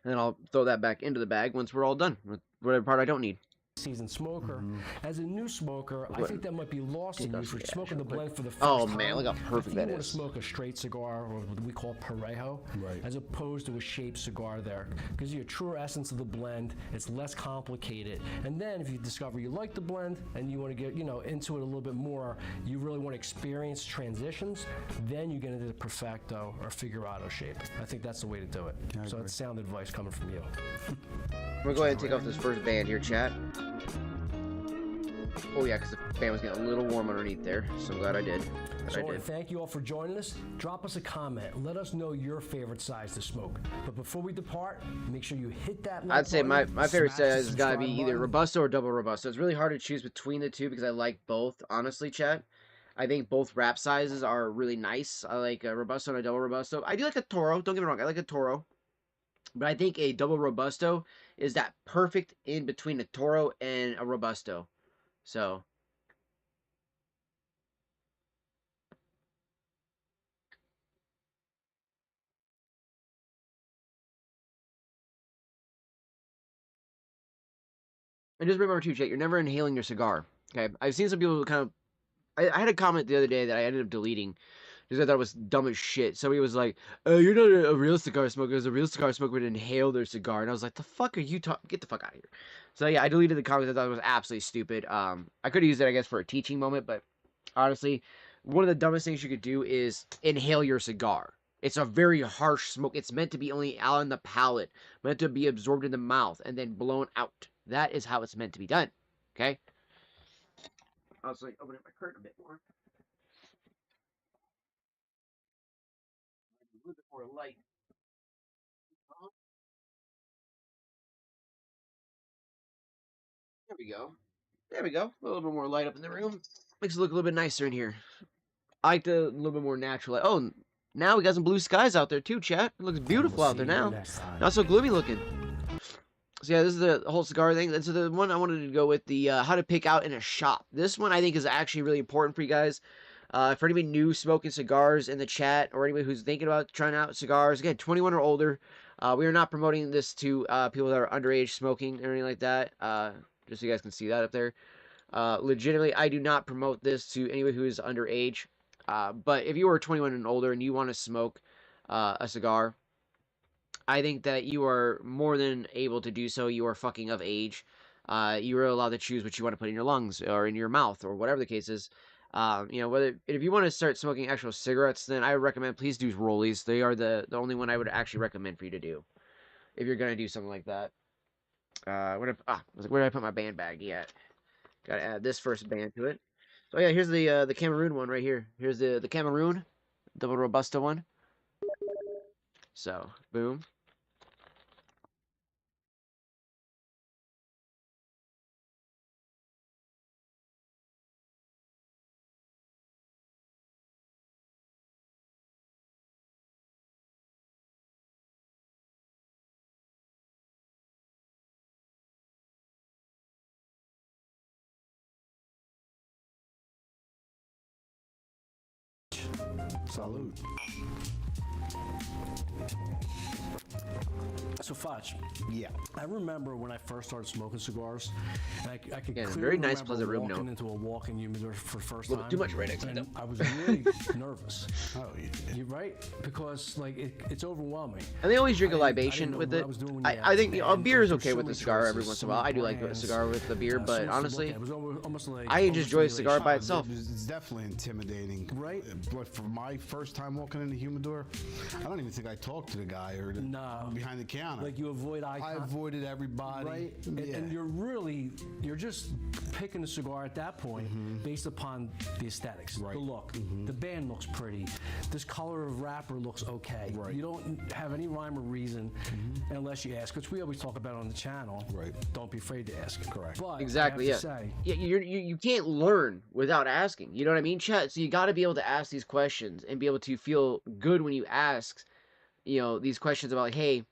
And then I'll throw that back into the bag once we're all done with whatever part I don't need. Seasoned smoker. As a new smoker, I think that might be lost in you for smoking the blend for the first Oh time. man, look how perfect that If you want is. to smoke a straight cigar, or what we call parejo, as opposed to a shaped cigar there, gives you a truer essence of the blend. It's less complicated. And then if you discover you like the blend and you want to get into it a little bit more, you really want to experience transitions, then you get into the perfecto or figurado shape. I think that's the way to do it. So that's sound advice coming from you. I'm gonna go ahead and take off this first band here, chat. Oh yeah, because the band was getting a little warm underneath there, so I'm glad I did. Thank you all for joining us. Drop us a comment. Let us know your favorite size to smoke. But before we depart, make sure you hit that like I'd say my favorite smash the size has got to be subscribe either button. Robusto or double Robusto. It's really hard to choose between the two because I like both, honestly, chat. I think both wrap sizes are really nice. I like a Robusto and a double Robusto. I do like a Toro, don't get me wrong, I like a Toro. But I think a double Robusto is that perfect in between a Toro and a Robusto. So and just remember too, chat, you're never inhaling your cigar. Okay, I've seen some people kind of. I had a comment the other day that I ended up deleting because I thought it was dumb as shit. Somebody was like, "Oh, you're not a real cigar smoker. Because a real cigar smoker would inhale their cigar," and I was like, "The fuck are you talking? Get the fuck out of here!" So yeah, I deleted the comment. I thought it was absolutely stupid. I could have used it, I guess, for a teaching moment, but honestly, one of the dumbest things you could do is inhale your cigar. It's a very harsh smoke. It's meant to be only out on the palate, meant to be absorbed in the mouth and then blown out. That is how it's meant to be done. Okay. I'll just open up my curtain a bit more. A little bit more light. There we go. There we go. A little bit more light up in the room. Makes it look a little bit nicer in here. I like the little bit more natural light. Oh, now we got some blue skies out there too, chat. It looks beautiful out there now. Not so gloomy looking. So yeah, this is the whole cigar thing. And so the one I wanted to go with, the how to pick out in a shop. This one I think is actually really important for you guys. For anybody new smoking cigars in the chat, or anybody who's thinking about trying out cigars, again, 21 or older. We are not promoting this to people that are underage smoking or anything like that. Just so you guys can see that up there. Legitimately, I do not promote this to anybody who is underage. But if you are 21 and older and you want to smoke a cigar, I think that you are more than able to do so. You are fucking of age. You are allowed to choose what you want to put in your lungs or in your mouth or whatever the case is. Whether if you want to start smoking actual cigarettes, then I recommend please do rollies. They are the only one I would actually recommend for you to do if you're gonna do something like that. Where did I put my band bag yet? Gotta add this first band to it. So yeah, here's the Cameroon one right here. Here's the Cameroon, double Robusta one. So boom. Salute. So Foch, Yeah. I remember when I first started smoking cigars, and I could Yeah, clearly very nice, remember pleasant room walking note. into a walk-in humidor for the first A little time. too much right next to and it. I was really nervous. Oh, yeah. You're right, because like it's overwhelming. And they always drink a I didn't libation know with what it. I was doing when I, you I think had a beer is there's okay so with many the cigar every choices, once in so a while. I many do like a brands, cigar with the beer, so but much to look honestly, at. It was almost like I just enjoy a almost cigar by like itself. It's definitely intimidating. Right. But for my first time walking in the humidor, I don't even think I talked to the guy or Nah. behind the counter. kind of. Like you avoid eye I contact. avoided everybody. Right, and you're just picking a cigar at that point based upon the aesthetics, Right. the look, the band looks pretty, this color of wrapper looks okay. Right. You don't have any rhyme or reason unless you ask, which we always talk about on the channel. Right. Don't be afraid to ask. Correct. But Exactly. I Yeah. have to say, Yeah. You can't learn without asking. You know what I mean, Chet? So you got to be able to ask these questions and be able to feel good when you ask, these questions about, like, hey,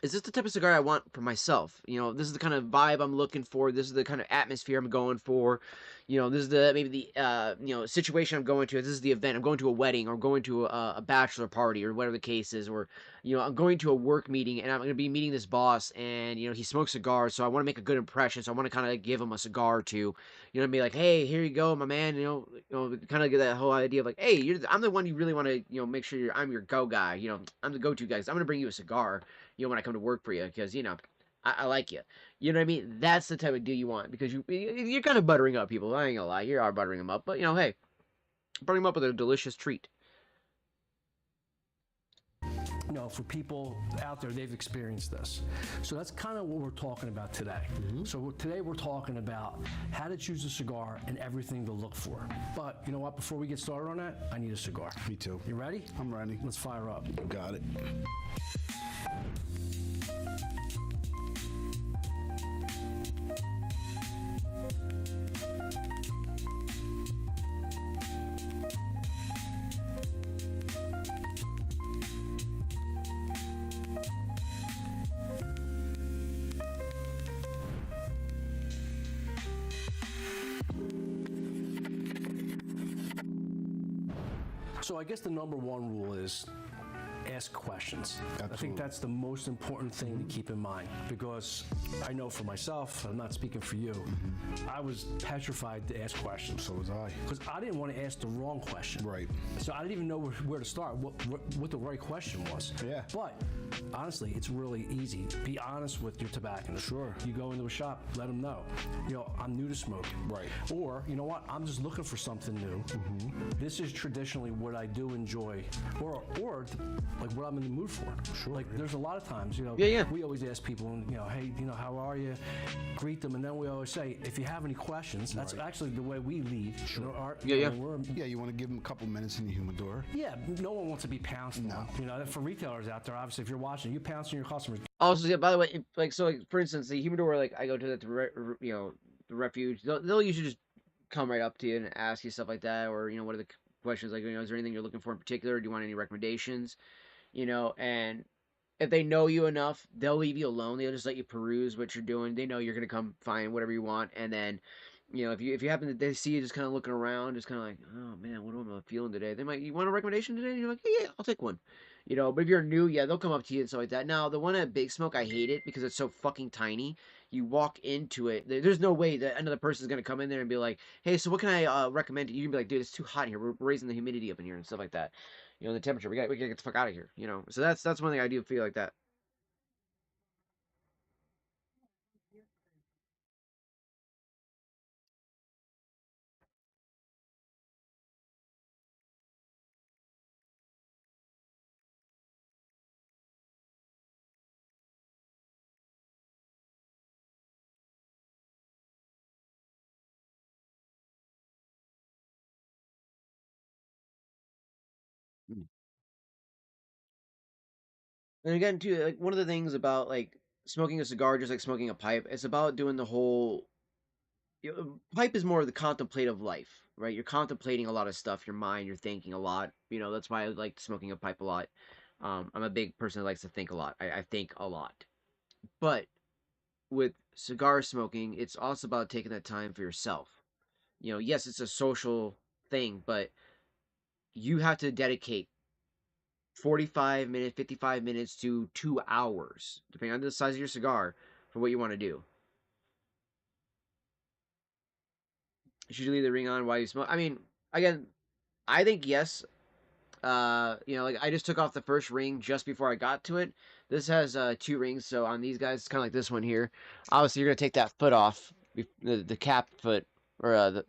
is this the type of cigar I want for myself? This is the kind of vibe I'm looking for. This is the kind of atmosphere I'm going for. This is maybe the situation I'm going to. This is the event. I'm going to a wedding, or I'm going to a bachelor party, or whatever the case is, or I'm going to a work meeting and I'm going to be meeting this boss, and he smokes cigars, so I want to make a good impression. So I want to kind of give him a cigar to, and be like, hey, here you go, my man. Kind of get that whole idea of like, hey, I'm the one you really want to make sure I'm your go guy. I'm the go-to guy. 'Cause I'm going to bring you a cigar. When I come to work for you, because I like you. You know what I mean? That's the type of deal you want, because you're kind of buttering up people. I ain't gonna lie, you are buttering them up, but hey, buttering them up with a delicious treat. for people out there, they've experienced this. So that's kind of what we're talking about today. So today we're talking about how to choose a cigar and everything to look for. But you know what? Before we get started on that, I need a cigar. Me too. You ready? I'm ready. Let's fire up. Got it. So I guess the number one rule is ask questions. I think Absolutely. that's the most important thing to keep in mind, because I know for myself, I'm not speaking for you, I was petrified to ask questions. So was I. Because I didn't want to ask the wrong question. Right. So I didn't even know where to start, what the right question was. Yeah. But honestly, it's really easy. Be honest with your tobacconist. Sure. You go into a shop, let them know. I'm new to smoking. Right. Or, you know what, I'm just looking for something new. This is traditionally what I do enjoy, or like what I'm in the mood for. Sure. Like there's a lot of times, Yeah. we always ask people, hey, how are you? Greet them, and then we always say, if you have any questions, that's actually the way we lead. Sure. Yeah. Yeah, you want to give them a couple minutes in the humidor. Yeah, no one wants to be pounced on. For retailers out there, obviously, if you're watching, you pounce on your customers. Also, yeah, by the way, for instance, the humidor, like I go to the refuge, they'll usually just come right up to you and ask you stuff like that, or what are the questions, like, is there anything you're looking for in particular? Do you want any recommendations? And if they know you enough, they'll leave you alone. They'll just let you peruse what you're doing. They know you're gonna come find whatever you want, and then, if you happen to they see you just kind of looking around, just kind of like, oh man, what am I feeling today? They might, you want a recommendation today? And you're like, yeah, I'll take one. But if you're new, yeah, they'll come up to you and stuff like that. Now, the one at Big Smoke, I hate it because it's so fucking tiny. You walk into it, there's no way that another person's gonna come in there and be like, hey, so what can I recommend? You can be like, dude, it's too hot here. We're raising the humidity up in here and stuff like that. The temperature. We gotta get the fuck out of here. So that's one thing I do feel like that. Mm. And again, too, like one of the things about like smoking a cigar, just like smoking a pipe, it's about doing the whole. Pipe is more of the contemplative life, right? You're contemplating a lot of stuff. Your mind, you're thinking a lot. That's why I like smoking a pipe a lot. I'm a big person that likes to think a lot. I think a lot. But with cigar smoking, it's also about taking that time for yourself. Yes, it's a social thing, but you have to dedicate 45 minutes, 55 minutes to 2 hours, depending on the size of your cigar, for what you want to do. Should you leave the ring on while you smoke? I mean, again, I think yes. Like I just took off the first ring just before I got to it. This has 2 rings, so on these guys, it's kind of like this one here. Obviously, you're gonna take that foot off, the cap foot, or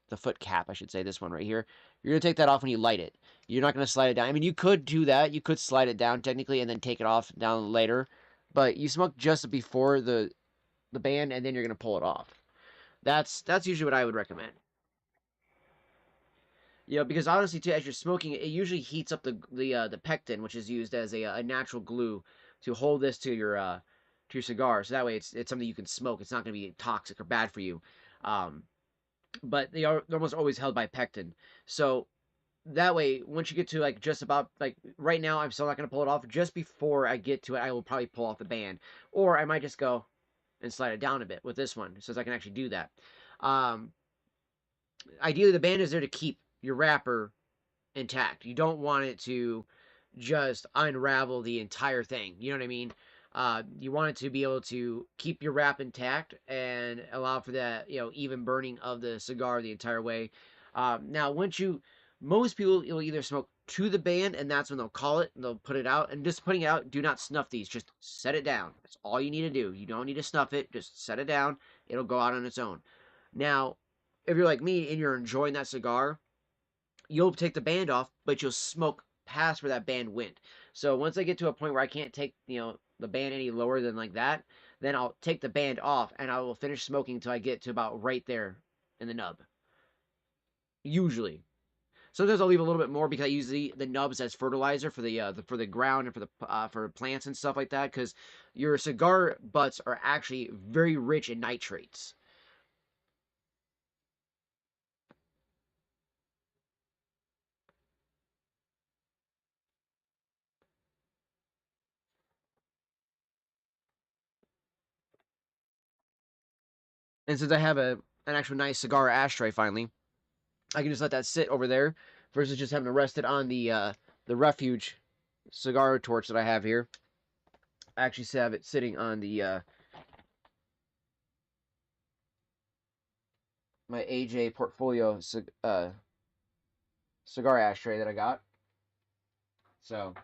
the foot cap, I should say. This one right here. You're going to take that off when you light it. You're not going to slide it down. I mean, you could do that. You could slide it down technically and then take it off down later. But you smoke just before the band, and then you're going to pull it off. That's usually what I would recommend. You know, because honestly, too, as you're smoking, it usually heats up the pectin, which is used as a natural glue to hold this to your cigar. So that way, it's something you can smoke. It's not going to be toxic or bad for you. Um, but they're almost always held by pectin. So that way, once you get to like just about like right now, I'm still not going to pull it off. Just before I get to it, I will probably pull off the band, or I might just go and slide it down a bit with this one, so I can actually do that. Um, Ideally, the band is there to keep your wrapper intact. You don't want it to just unravel the entire thing. You know what I mean? You want it to be able to keep your wrap intact and allow for that, even burning of the cigar the entire way. Now, most people will either smoke to the band, and that's when they'll call it, and they'll put it out. And just putting it out, do not snuff these. Just set it down. That's all you need to do. You don't need to snuff it. Just set it down. It'll go out on its own. Now, if you're like me and you're enjoying that cigar, you'll take the band off, but you'll smoke past where that band went. So once I get to a point where I can't take, the band any lower than like that, then I'll take the band off and I will finish smoking until I get to about right there in the nub. Usually. Sometimes I'll leave a little bit more because I use the nubs as fertilizer for the ground and for plants and stuff like that, because your cigar butts are actually very rich in nitrates. And since I have an actual nice cigar ashtray finally, I can just let that sit over there versus just having to rest it on the refuge cigar torch that I have here. I actually have it sitting on the my AJ Portfolio cigar ashtray that I got. So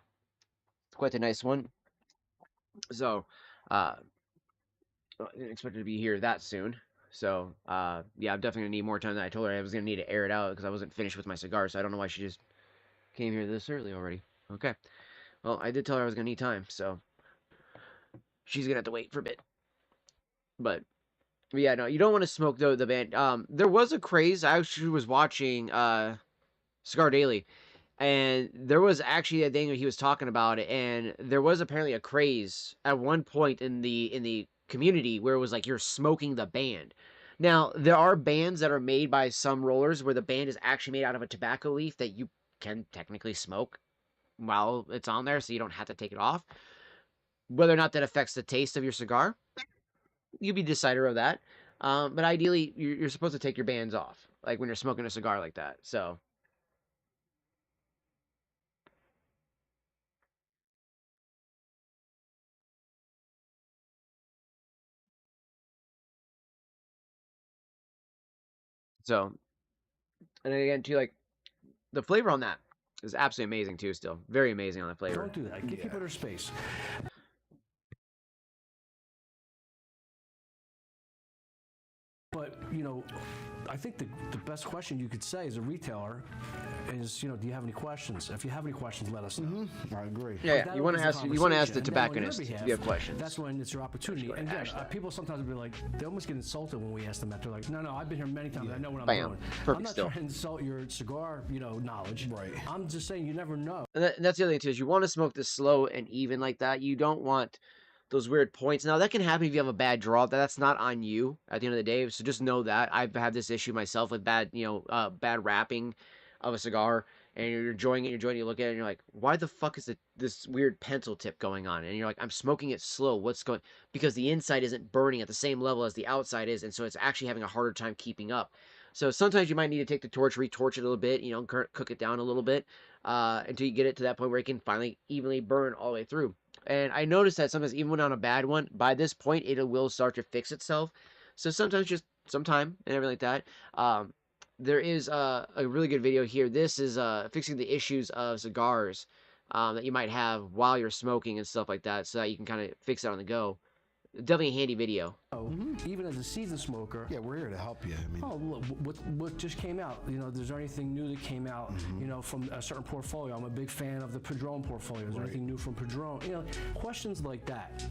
it's quite a nice one. So I didn't expect it to be here that soon. So yeah, I'm definitely gonna need more time than I told her I was gonna need to air it out because I wasn't finished with my cigar. So I don't know why she just came here this early already. Okay. Well, I did tell her I was gonna need time, so she's gonna have to wait for a bit. But yeah, no, you don't want to smoke the band. There was a craze. I actually was watching Cigar Daily, and there was actually a thing where he was talking about it, and there was apparently a craze at one point in the community where it was like you're smoking the band. Now, there are bands that are made by some rollers where the band is actually made out of a tobacco leaf that you can technically smoke while it's on there, so you don't have to take it off. Whether or not that affects the taste of your cigar, you be decider of that. But ideally, you're supposed to take your bands off, like when you're smoking a cigar like that. So, and again, too, like the flavor on that is absolutely amazing too. Still, very amazing on the flavor. Don't do that. Give people their space. But, I think the best question you could say as a retailer is, do you have any questions? If you have any questions, let us know. I agree. Yeah, you want to ask the conversation. And then on your tobacconist if behalf, you have questions. That's when it's your opportunity. And again, people sometimes will be like, they almost get insulted when we ask them that. They're like, no, I've been here many times. I know what I'm Bam. doing. Perfect I'm not still. trying to insult your cigar, knowledge. Right. I'm just saying you never know. And that's the other thing too, is you want to smoke this slow and even like that. You don't want those weird points. Now that can happen if you have a bad draw. That's not on you at the end of the day. So just know that I've had this issue myself with bad wrapping of a cigar, and you're enjoying it. You look at it, and you're like, why the fuck is this weird pencil tip going on? And you're like, I'm smoking it slow. What's going? Because the inside isn't burning at the same level as the outside is, and so it's actually having a harder time keeping up. So sometimes you might need to take the torch, retorch it a little bit, cook it down a little bit until you get it to that point where it can finally evenly burn all the way through. And I noticed that sometimes, even when on a bad one, by this point, it will start to fix itself. So sometimes just some time and everything like that. There is a really good video here. This is fixing the issues of cigars that you might have while you're smoking and stuff like that, so that you can kind of fix it on the go. definitely a handy video. Even as a seasoned smoker, Yeah, we're here to help you. I mean, oh, look, what just came out? You know, is there anything new that came out, you know, from a certain portfolio? I'm a big fan of the Padron portfolio. Is there anything new from Padron? You know, questions like that.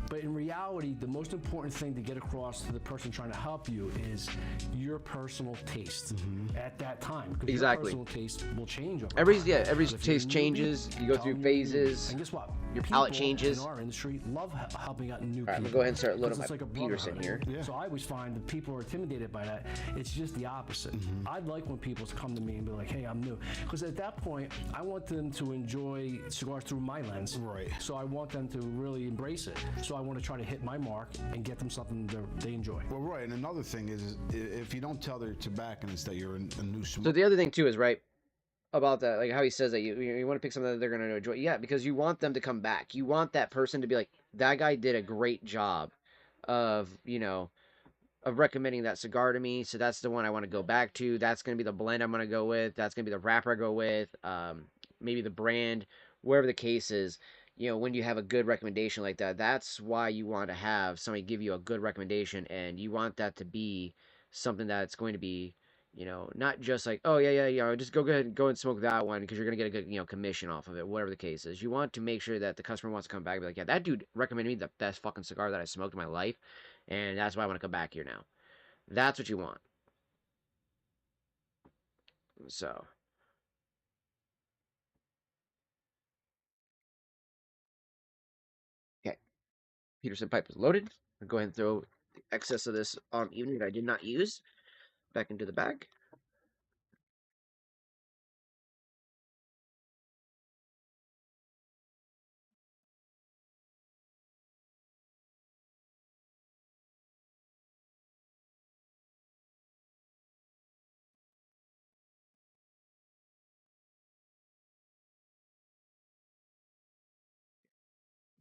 But in reality, the most important thing to get across to the person trying to help you is your personal taste at that time. Because Exactly. your personal taste will change over Every time. every So if you're taste a newbie, changes. You go tell through them phases. And guess what? Your palate People changes. in our industry love helping out new All right, I'm people. gonna go ahead and start loading Because my it's like a Peterson brotherhood. here. Yeah. So I always find that people are intimidated by that. It's just the opposite. I like when people come to me and be like, hey, I'm new. Because at that point, I want them to enjoy cigars through my lens. Right. So I want them to really embrace it. So I want to try to hit my mark and get them something they enjoy. well, right. And another thing is, if you don't tell their tobacconists that you're a new So smoker, the other thing too is right about that, like how he says that you want to pick something that they're gonna enjoy. Yeah, because you want them to come back. You want that person to be like, that guy did a great job of of recommending that cigar to me. So that's the one I want to go back to. That's gonna be the blend I'm gonna go with. That's gonna be the wrapper I go with. Maybe the brand, wherever the case is. When you have a good recommendation like that, that's why you want to have somebody give you a good recommendation, and you want that to be something that's going to be, not just like, oh yeah, just go ahead and go and smoke that one because you're gonna get a good, commission off of it, whatever the case is. You want to make sure that the customer wants to come back and be like, yeah, that dude recommended me the best fucking cigar that I smoked in my life, and that's why I want to come back here now. That's what you want. So. Okay. Peterson pipe is loaded. I'll go ahead and throw the excess of this evening that I did not use back into the bag.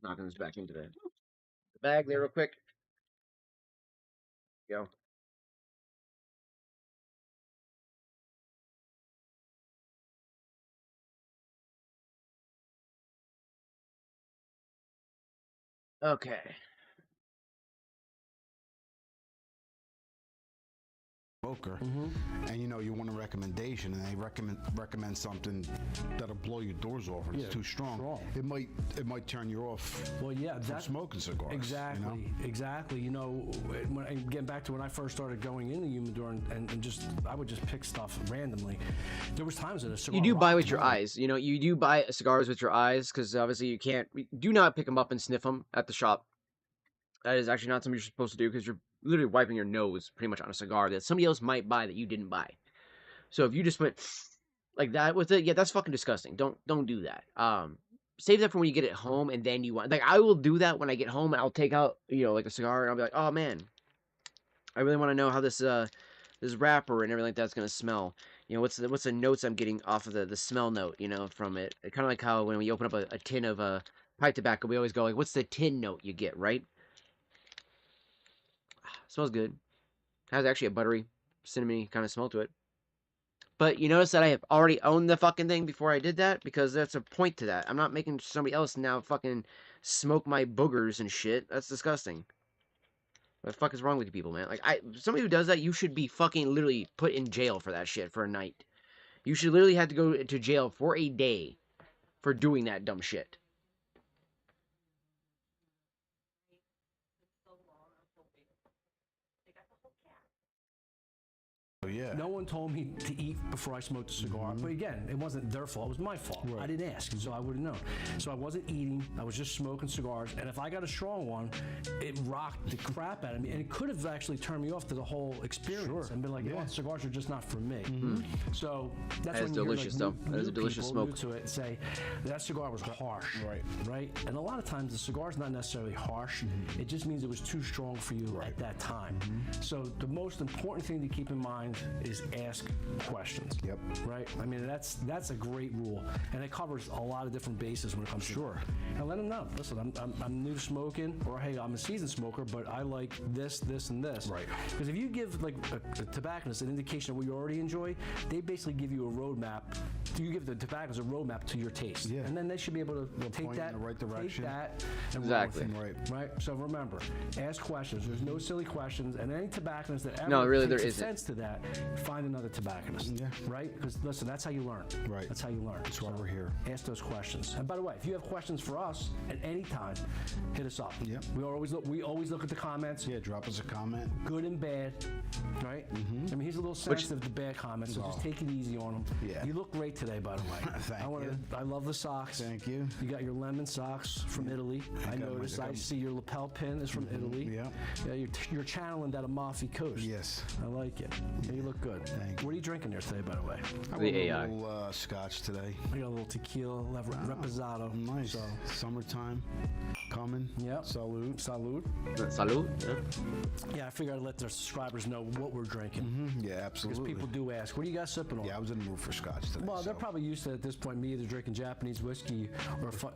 Knocking this back into the bag there real quick. Go. Okay. smoker, and you want a recommendation, and they recommend something that'll blow your doors off, and it's too strong. It might turn you off. Well, yeah, from smoking cigars. Exactly, exactly. Getting back to when I first started going in the humidor and I would just pick stuff randomly. There was times that a cigar. You do buy with your eyes. You do buy cigars with your eyes because obviously you can't. Do not pick them up and sniff them at the shop. That is actually not something you're supposed to do because you're literally wiping your nose pretty much on a cigar that somebody else might buy that you didn't buy. So if you just went like that with it, yeah, that's fucking disgusting. Don't do that. Save that for when you get it home and then you want. Like I will do that when I get home and I'll take out like a cigar and I'll be like, oh man, I really want to know how this wrapper and everything like that's gonna smell. What's the notes I'm getting off of the smell note, from it. Kind of like how when we open up a tin of pipe tobacco, we always go like, what's the tin note you get, right? Smells good. Has actually a buttery, cinnamony kind of smell to it. But you notice that I have already owned the fucking thing before I did that because that's a point to that. I'm not making somebody else now fucking smoke my boogers and shit. That's disgusting. What the fuck is wrong with you people, man? Like, somebody who does that, you should be fucking literally put in jail for that shit for a night. You should literally have to go to jail for a day for doing that dumb shit. Yeah. No one told me to eat before I smoked a cigar. But again, it wasn't their fault. It was my fault. Right. I didn't ask, so I wouldn't know. So I wasn't eating. I was just smoking cigars. And if I got a strong one, it rocked the crap out of me. And it could have actually turned me off to the whole experience and been like, cigars are just not for me. So that's when you delicious, hear, though. That is a delicious smoke. New to it and say, that cigar was harsh. Right? And a lot of times the cigar's not necessarily harsh. It just means it was too strong for you at that time. So the most important thing to keep in mind is ask questions. Yep. Right? I mean, that's a great rule, and it covers a lot of different bases when it comes to Sure. And let them know. Listen, I'm new to smoking, or hey, I'm a seasoned smoker, but I like this, and this. Right. Because if you give like a tobacconist an indication of what you already enjoy, they basically give you a roadmap. You give the tobacconist a roadmap to your taste, Yeah. and then they should be able to take point in that, the right direction. take that, and Exactly. run with it. Right. So remember, ask questions. There's no silly questions, and any tobacconist that ever No, really, there takes isn't. offense to that, find another tobacconist. Yeah. Right? Because listen, that's how you learn. Right. That's how you learn. That's why we're here. Ask those questions. And by the way, if you have questions for us at any time, hit us up. Yep. We always look at the comments. Yeah, drop us a comment. Good and bad, right? I mean, he's a little sensitive to bad comments, so just take it easy on him. Yeah. You look great today, by the way. Thank you. I love the socks. Thank you. You got your lemon socks from Italy. I got my- noticed. I I got- see your lapel pin is from Italy. Yeah. Yeah, you're channeling that Amalfi Coast. Yes. I like it. Yeah, you look good. Thank you. What are you drinking there today, by the way? I The want AI. a little scotch today. I got a little tequila, reposado. Nice. So, Summertime coming. Yep. Salute. salud. Salud. Yeah. Yeah, I figured I'd let their subscribers know what we're drinking. Yeah, Because absolutely. people do ask, what are you guys sipping on? Yeah, I was in the mood for scotch today. Well, they're so. probably used to, at this point, me either drinking Japanese whiskey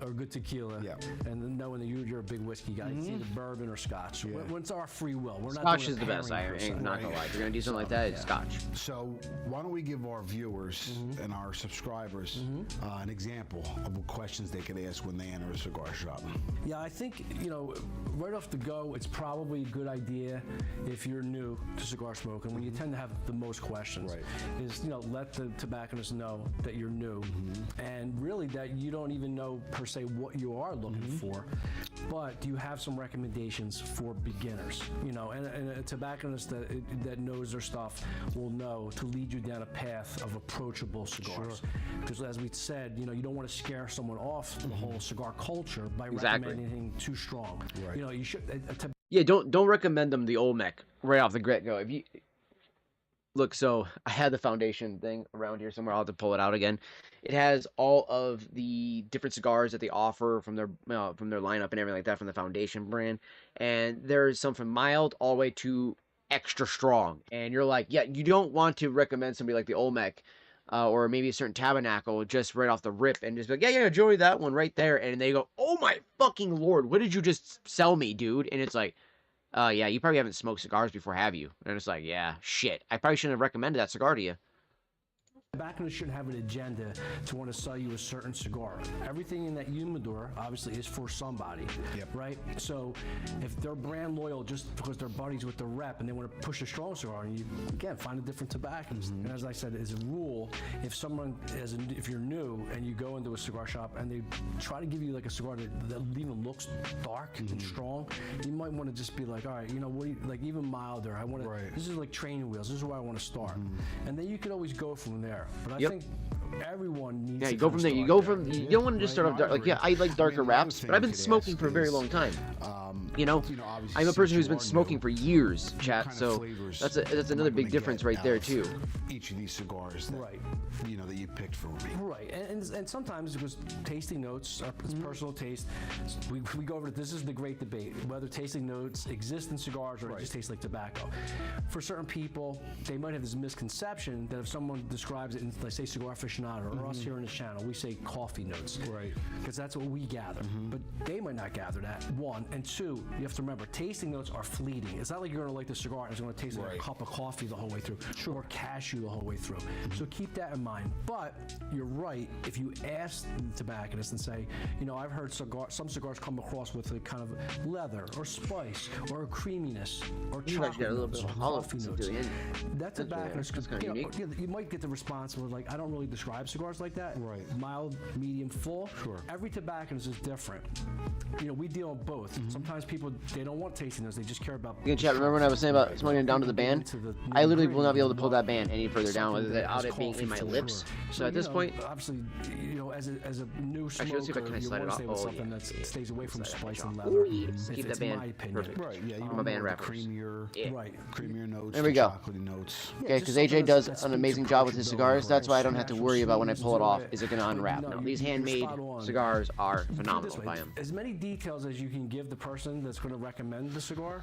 or good tequila. Yeah. And then knowing that you're a big whiskey guy, it's either bourbon or scotch. Yeah. When it's our free will. We're not Scotch doing is a the best. I pairing per ain't se. not gonna lie. If you're gonna do something like that, it's Scotch. So why don't we give our viewers and our subscribers an example of what questions they could ask when they enter a cigar shop? Yeah, I think, right off the go, it's probably a good idea if you're new to cigar smoking, when you tend to have the most questions, Right. is, let the tobacconist know that you're new and really that you don't even know per se what you are looking for, but do you have some recommendations for beginners? And a tobacconist that knows their stuff will know to lead you down a path of approachable cigars. Because as we said, you don't want to scare someone off the whole cigar culture by Exactly. recommending anything too strong. Right. You should. Yeah, don't recommend them the Olmec right off the get go. If you look, so I had the foundation thing around here somewhere. I'll have to pull it out again. It has all of the different cigars that they offer from their lineup and everything like that from the foundation brand, and there's some from mild all the way to extra strong. And you're like, yeah, you don't want to recommend somebody like the Olmec. Or maybe a certain tabernacle just right off the rip and just be like, yeah, enjoy that one right there. And they go, oh my fucking Lord, what did you just sell me, dude? And it's like, yeah, you probably haven't smoked cigars before, have you? And it's like, yeah, shit. I probably shouldn't have recommended that cigar to you. Tobacconists shouldn't have an agenda to want to sell you a certain cigar. Everything in that humidor obviously is for somebody, right? So if they're brand loyal just because they're buddies with the rep and they want to push a strong cigar, and you again find a different tobacconist. And as I said, as a rule, if you're new and you go into a cigar shop and they try to give you like a cigar that even looks dark and strong, you might want to just be like, all right, what do you, like even milder. I want to. Right. This is like training wheels. This is where I want to start, and then you could always go from there. But I Yep. think everyone needs Yeah, to you go kinda from there. You start go there. from. You don't want to just Right, start off no, dark. I Like, yeah, I agree. like darker I mean, the other wraps, thing but I've you been could smoking ask for a very is, long time. obviously, I'm a person who's since been you are smoking new, for years, chat. kind of So flavors that's you another might big wanna difference get right there out too. of each of these cigars that, Right. that you picked for me. Right, and sometimes because tasting notes are it's personal taste. We go over this is the great debate whether tasting notes exist in cigars or it just tastes like tobacco. For certain people, they might have this misconception that if someone describes it in, let's say, cigar aficionado or us here on this channel, we say coffee notes, Right. Because that's what we gather. But they might not gather that. One and two, you have to remember, tasting notes are fleeting. It's not like you're going to like the cigar and it's going to taste like a Right. cup of coffee the whole way through, or cashew the whole way through. So keep that in mind. But you're right. If you ask the tobacconist and say, I've heard some cigars come across with a kind of leather or spice or a creaminess or You might chocolate get a little notes bit or of hollow coffee to notes. the end. That tobacconist, that's kinda unique. you might get the response where like, I don't really describe cigars like that. Right. Mild, medium, full. Sure. Every tobacconist is different. We deal with both. Sometimes people, they don't want tasting those. They just care about. Again, chat, remember when I was saying about smoking it down to the band? Into the I literally will nitty-gritty, not be able to you pull want that band any further down something without that it has being in my coffee for lips. sure. So at this point, obviously, as a new Actually, smoker, let's see if I can you slide it want to off. stay with Oh, something yeah, that yeah. stays away from Slide that spice bitch and off. leather. Ooh, yes. If Keep it's that band my opinion. perfect. Right, yeah, you I'm a want band more of the rappers. creamier, Yeah. Right. creamier notes, There we the go. chocolatey notes. Okay, just because something AJ does that an speaks amazing job with his approachability, cigars. That's why I don't right? have to Natural worry about when I sweetness pull it to off. it. Is it going to unwrap? No, No, you're these handmade spot on. cigars are Put it this phenomenal way, by him. As many details as you can give the person person that's going to recommend the cigar,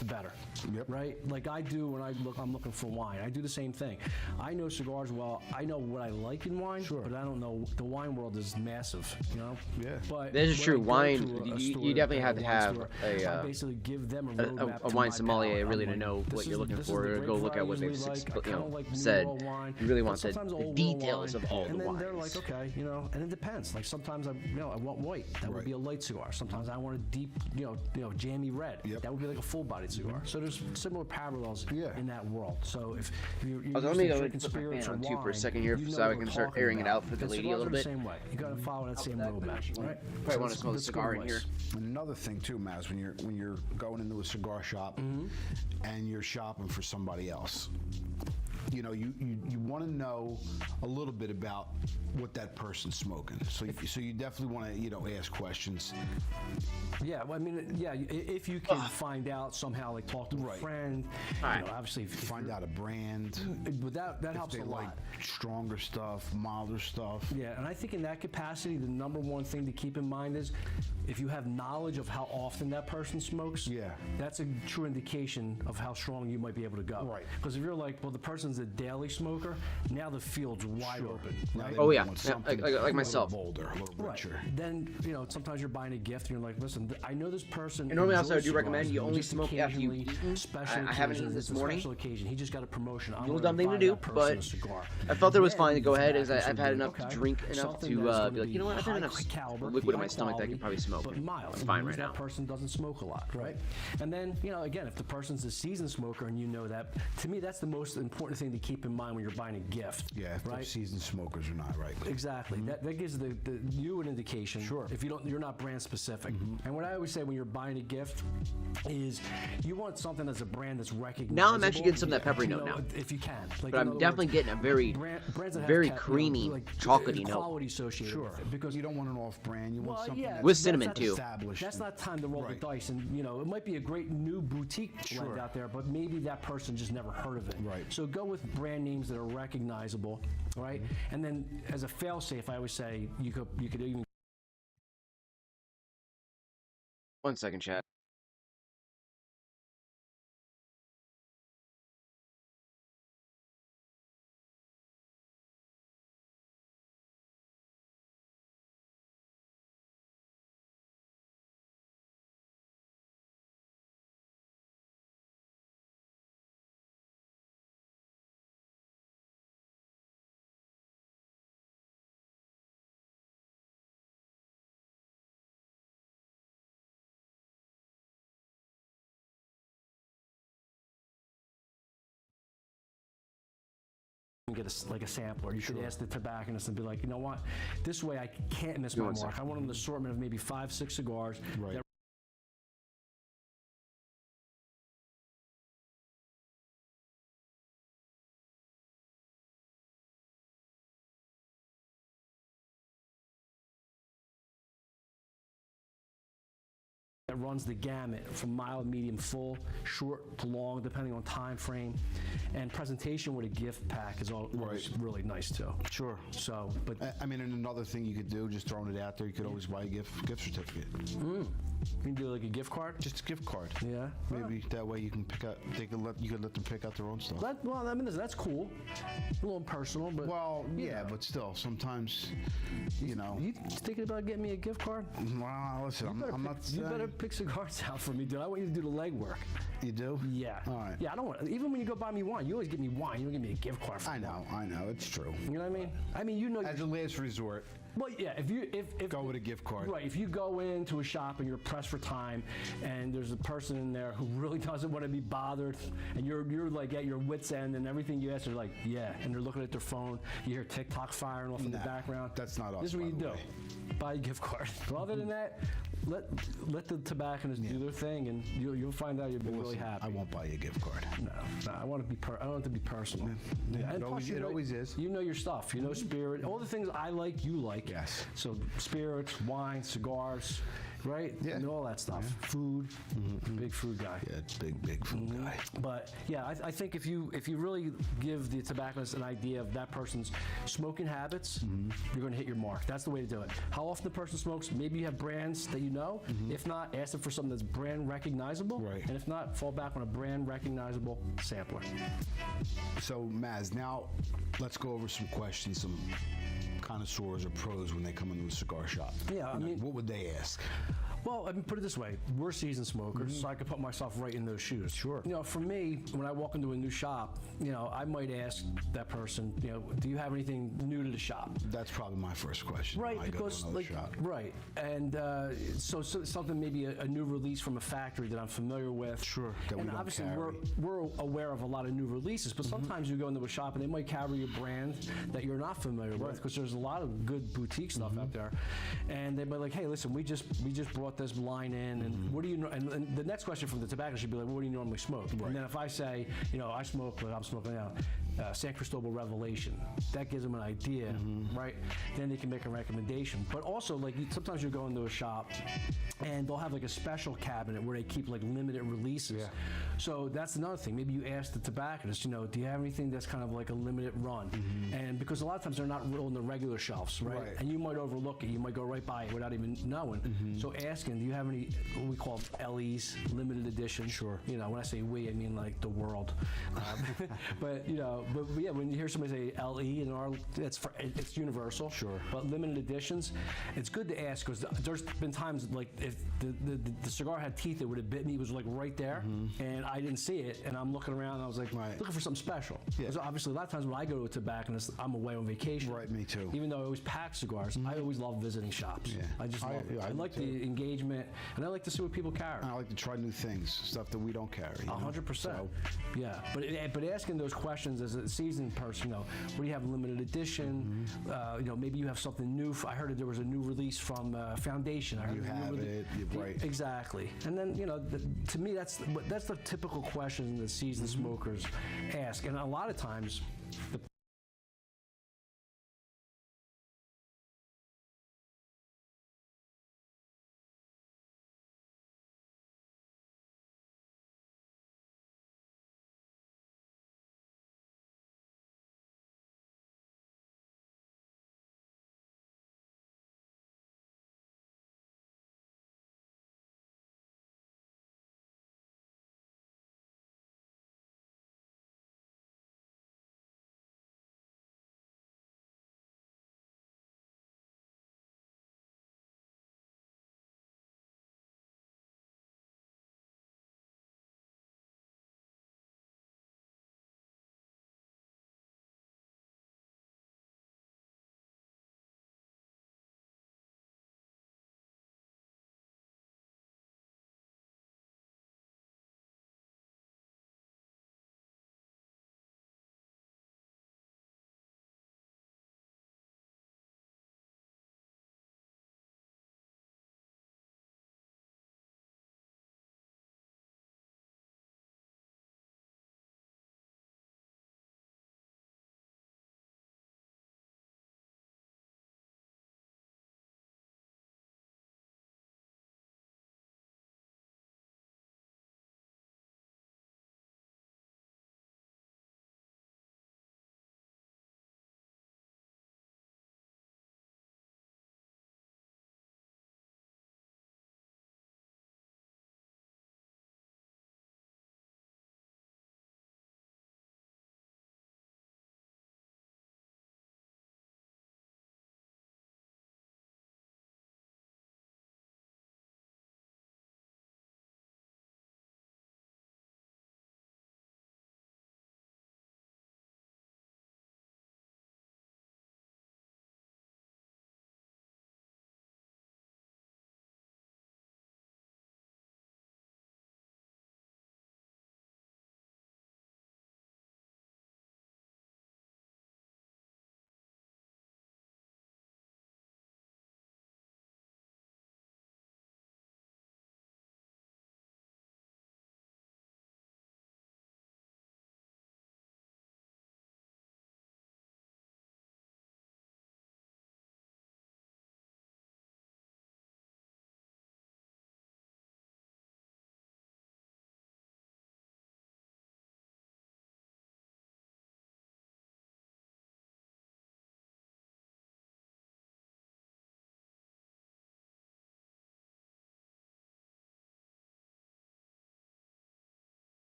the better. Yep. Right? Like I do when I'm looking for wine. I do the same thing. I know cigars well. I know what I like in wine, but I don't know. The wine world is massive, you know? Yeah. But That is when true. I go Wine, to a you store, definitely like have to wine have store, a, I basically give them a roadmap a to wine my sommelier palate. really I'm to like, know what this you're is- looking this is for, the or grape go look at what variety they've I usually like. I kinda like new said. world wine, You really but want the sometimes old world details wine, of all the and then wines. they're like, okay, you know, and it depends. Like sometimes I want white. That would be a light cigar. Sometimes I want a deep, jammy red. Yep. That would be like a full-bodied cigar. So there's similar parallels Yeah. in that world. So if you're Also, let used me to go drinking put my spirits fan or on too for a wine, second here, you know so I what can we're start talking airing it about. out for the And lady a cigars little are bit. the same way. You got to follow that same roadmap, right? Probably want to smoke a it's cigar good in here. advice. And another thing too, Maz, when you're going into a cigar shop and you're shopping for somebody else, you want to know a little bit about what that person's smoking. So you definitely want to ask questions. Yeah, well, I mean, if you can find out somehow, like talk to a friend, obviously if Find out a brand. but that helps They a like lot. stronger stuff, milder stuff. Yeah, and I think in that capacity, the number one thing to keep in mind is if you have knowledge of how often that person smokes, that's a true indication of how strong you might be able to go. Right. Because if you're like, well, the person's a daily smoker, now the field's wide open. Now Right? they Oh, yeah. want Yeah, something like myself. A little bolder, a little richer. Then, sometimes you're buying a gift and you're like, listen, I know this person. And normally also I enjoys do recommend cigars, you but only just smoke after you've occasionally, eaten. special I haven't eaten occasions, this it's a morning. special occasion. He just got a promotion. I'm Little gonna dumb thing to buy do, that person but a cigar. I felt it was Then fine to go you ahead come as back and I've say, had enough okay, to drink enough something to that's gonna be like, you know what, I've had high enough caliber, liquid in high my stomach that I quality, could probably smoke. but mild. It's fine right That now. person doesn't smoke a lot, right? And then, again, if the person's a seasoned smoker and you know that, to me, that's the most important thing to keep in mind when you're buying a gift. Yeah, if they're right? seasoned smokers or not, right? Exactly. That gives you an indication. Sure. If you're not brand specific. And what I always say when you're buying a gift is you want something that's a brand that's recognizable. Now I'm actually getting some of that peppery You note know, now. if you can. Like, But in I'm other definitely words, getting a very, brands that have very kept, creamy, like, chocolatey note. quality associated with it, because You don't want an off-brand. You want well, something yeah, that's With cinnamon, that's too. established. That's not time to roll Right. the dice, and it might be a great new boutique blend out there, but maybe that person just never heard of it. Right. So go with brand names that are recognizable, right? And then as a fail-safe, I always say you could even. One second, chat. Get a sampler. You should ask the tobacconist and be like, you know what? This way I can't miss my one mark. second. I want an assortment of maybe 5-6 cigars. Right. That runs the gamut from mild, medium, full, short to long, depending on time frame. And presentation with a gift pack is always really nice too. Sure. So, but I mean, and another thing you could do, just throwing it out there, you could always buy a gift certificate. you can do like a gift card. Just a gift card. Yeah. Maybe that way you can pick out. You could let them pick out their own stuff. Well, I mean, that's cool. A little impersonal, but. Well, yeah, but still, sometimes, You thinking about getting me a gift card? Well, listen, I'm not. You better pick cigars out for me, dude. I want you to do the legwork. You do? Yeah. All right. Yeah, I don't want. Even when you go buy me wine, you always give me wine. You don't give me a gift card for I wine. know, it's true. You know what I mean? As a last resort, Well, yeah. If go with a gift card. Right. If you go into a shop and you're pressed for time, and there's a person in there who really doesn't want to be bothered, and you're like at your wits' end, and everything you ask, they're like, yeah, and they're looking at their phone. You hear TikTok firing off in the background. That's not us, This is what by you the do. way. Buy a gift card. But other than that, let the tobacconists do their thing, and you'll find out you'll be really happy. I won't buy you a gift card. No, I want to be. I want it to be personal. Yeah, And it plus, always is. You know your stuff. You know spirit. All the things I like, you like. Yes. So spirits, wine, cigars. right? Yeah. And all that stuff. Food, big food guy. Yeah, big food guy. But yeah, I think if you really give the tobacconist an idea of that person's smoking habits, you're going to hit your mark. That's the way to do it. How often the person smokes? Maybe you have brands that you know. If not, ask them for something that's brand recognizable. Right. And if not, fall back on a brand recognizable sampler. So, Maz, now let's go over some questions, some connoisseurs or pros when they come into a cigar shop. Yeah, I You know, mean- what would they ask? Well, I mean, put it this way: we're seasoned smokers, so I could put myself right in those shoes. Sure. You know, for me, when I walk into a new shop, you know, I might ask that person, you know, do you have anything new to the shop? That's probably my first question. Right, when I go to because another like shop. right, and so something maybe a new release from a factory that I'm familiar with. Sure, that we and don't obviously carry. we're aware of a lot of new releases, but sometimes you go into a shop and they might carry a brand that you're not familiar with, because there's a lot of good boutique stuff out there, and they'd be like, hey, listen, we just brought this line in, and what do you know? And the next question from the tobacco should be like, well, what do you normally smoke? Right. And then if I say, you know, I smoke, like I'm smoking now, San Cristobal Revelation, that gives them an idea, right? Then they can make a recommendation. But also, like, sometimes you go into a shop and they'll have like a special cabinet where they keep like limited releases. Yeah. So that's another thing. Maybe you ask the tobacconist, you know, do you have anything that's kind of like a limited run? And because a lot of times they're not on the regular shelves, right? Right. And you might overlook it. You might go right by it without even knowing. So asking, do you have any, what we call LEs, limited edition? Sure. You know, when I say we, I mean like the world. But, you know, but yeah, when you hear somebody say LE and R, it's universal. Sure. But limited editions, it's good to ask, because there's been times like if the cigar had teeth, it would have bit me. It was like right there, and I didn't see it, and I'm looking around, and I was like, Right. looking for something special. Yeah. Because obviously, a lot of times when I go to a tobacconist, I'm away on vacation. Right, me too. Even though I always pack cigars, I always love visiting shops. Yeah. I just love it. yeah, I I do like too. the engagement, and I like to see what people carry. I like to try new things, stuff that we don't carry. you know? 100%. So, Yeah, but asking those questions as a seasoned person, you know, what do you have, limited edition? You know, maybe you have something new. I heard that there was a new release from Foundation. I heard You there's a new have it, you're right. Exactly. And then, you know, to me, that's the typical question that seasoned smokers ask. And a lot of times, the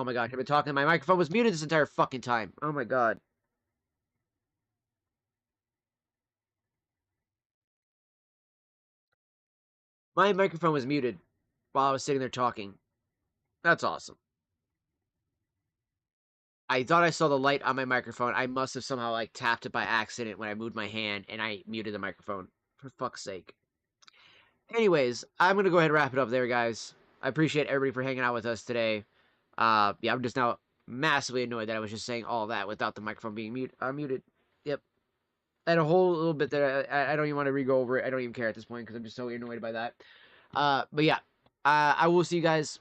Oh my god, I've been talking. My microphone was muted this entire fucking time. Oh my god. My microphone was muted while I was sitting there talking. That's awesome. I thought I saw the light on my microphone. I must have somehow like tapped it by accident when I moved my hand and I muted the microphone. For fuck's sake. Anyways, I'm gonna go ahead and wrap it up there, guys. I appreciate everybody for hanging out with us today. Yeah, I'm just now massively annoyed that I was just saying all that without the microphone being muted. Yep. And a whole little bit that I don't even want to re-go over it. I don't even care at this point because I'm just so annoyed by that. But yeah, I will see you guys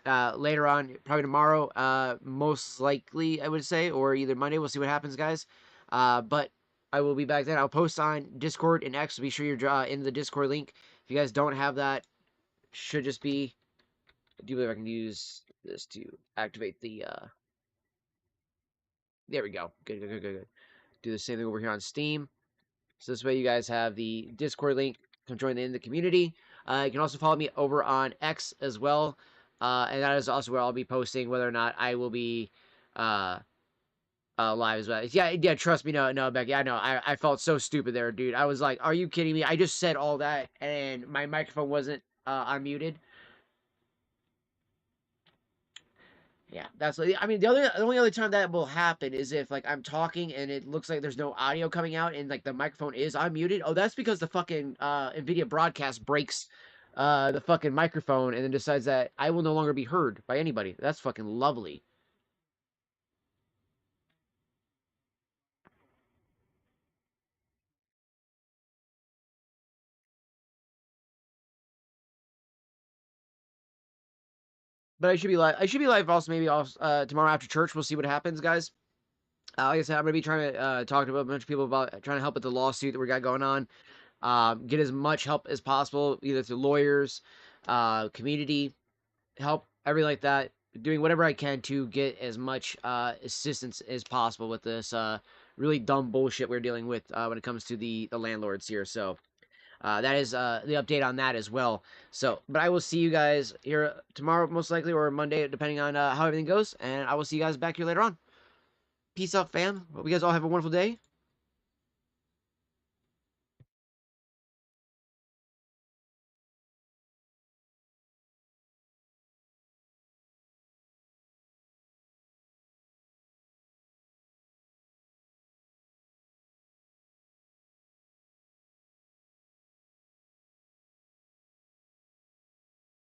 later on, probably tomorrow, most likely, I would say, or either Monday. We'll see what happens, guys. But I will be back then. I'll post on Discord and X. So be sure you're in the Discord link. If you guys don't have that, should just be. I do believe I can use this to activate the. There we go. Good. Do the same thing over here on Steam. So this way you guys have the Discord link. Come join in the community. You can also follow me over on X as well. And that is also where I'll be posting whether or not I will be live as well. Yeah, trust me. No, Becky. I know. I felt so stupid there, dude. I was like, are you kidding me? I just said all that and my microphone wasn't unmuted. Yeah, that's. I mean, the only other time that will happen is if like I'm talking and it looks like there's no audio coming out and like the microphone is unmuted. Oh, that's because the fucking NVIDIA broadcast breaks the fucking microphone and then decides that I will no longer be heard by anybody. That's fucking lovely. But I should be live. I should be live also maybe also, tomorrow after church. We'll see what happens, guys. Like I said, I'm gonna be trying to talk to a bunch of people about trying to help with the lawsuit that we got going on. Get as much help as possible, either through lawyers, community help, everything like that. Doing whatever I can to get as much assistance as possible with this really dumb bullshit we're dealing with when it comes to the landlords here. So that is the update on that as well. So, but I will see you guys here tomorrow, most likely, or Monday, depending on how everything goes. And I will see you guys back here later on. Peace out, fam. Hope you guys all have a wonderful day.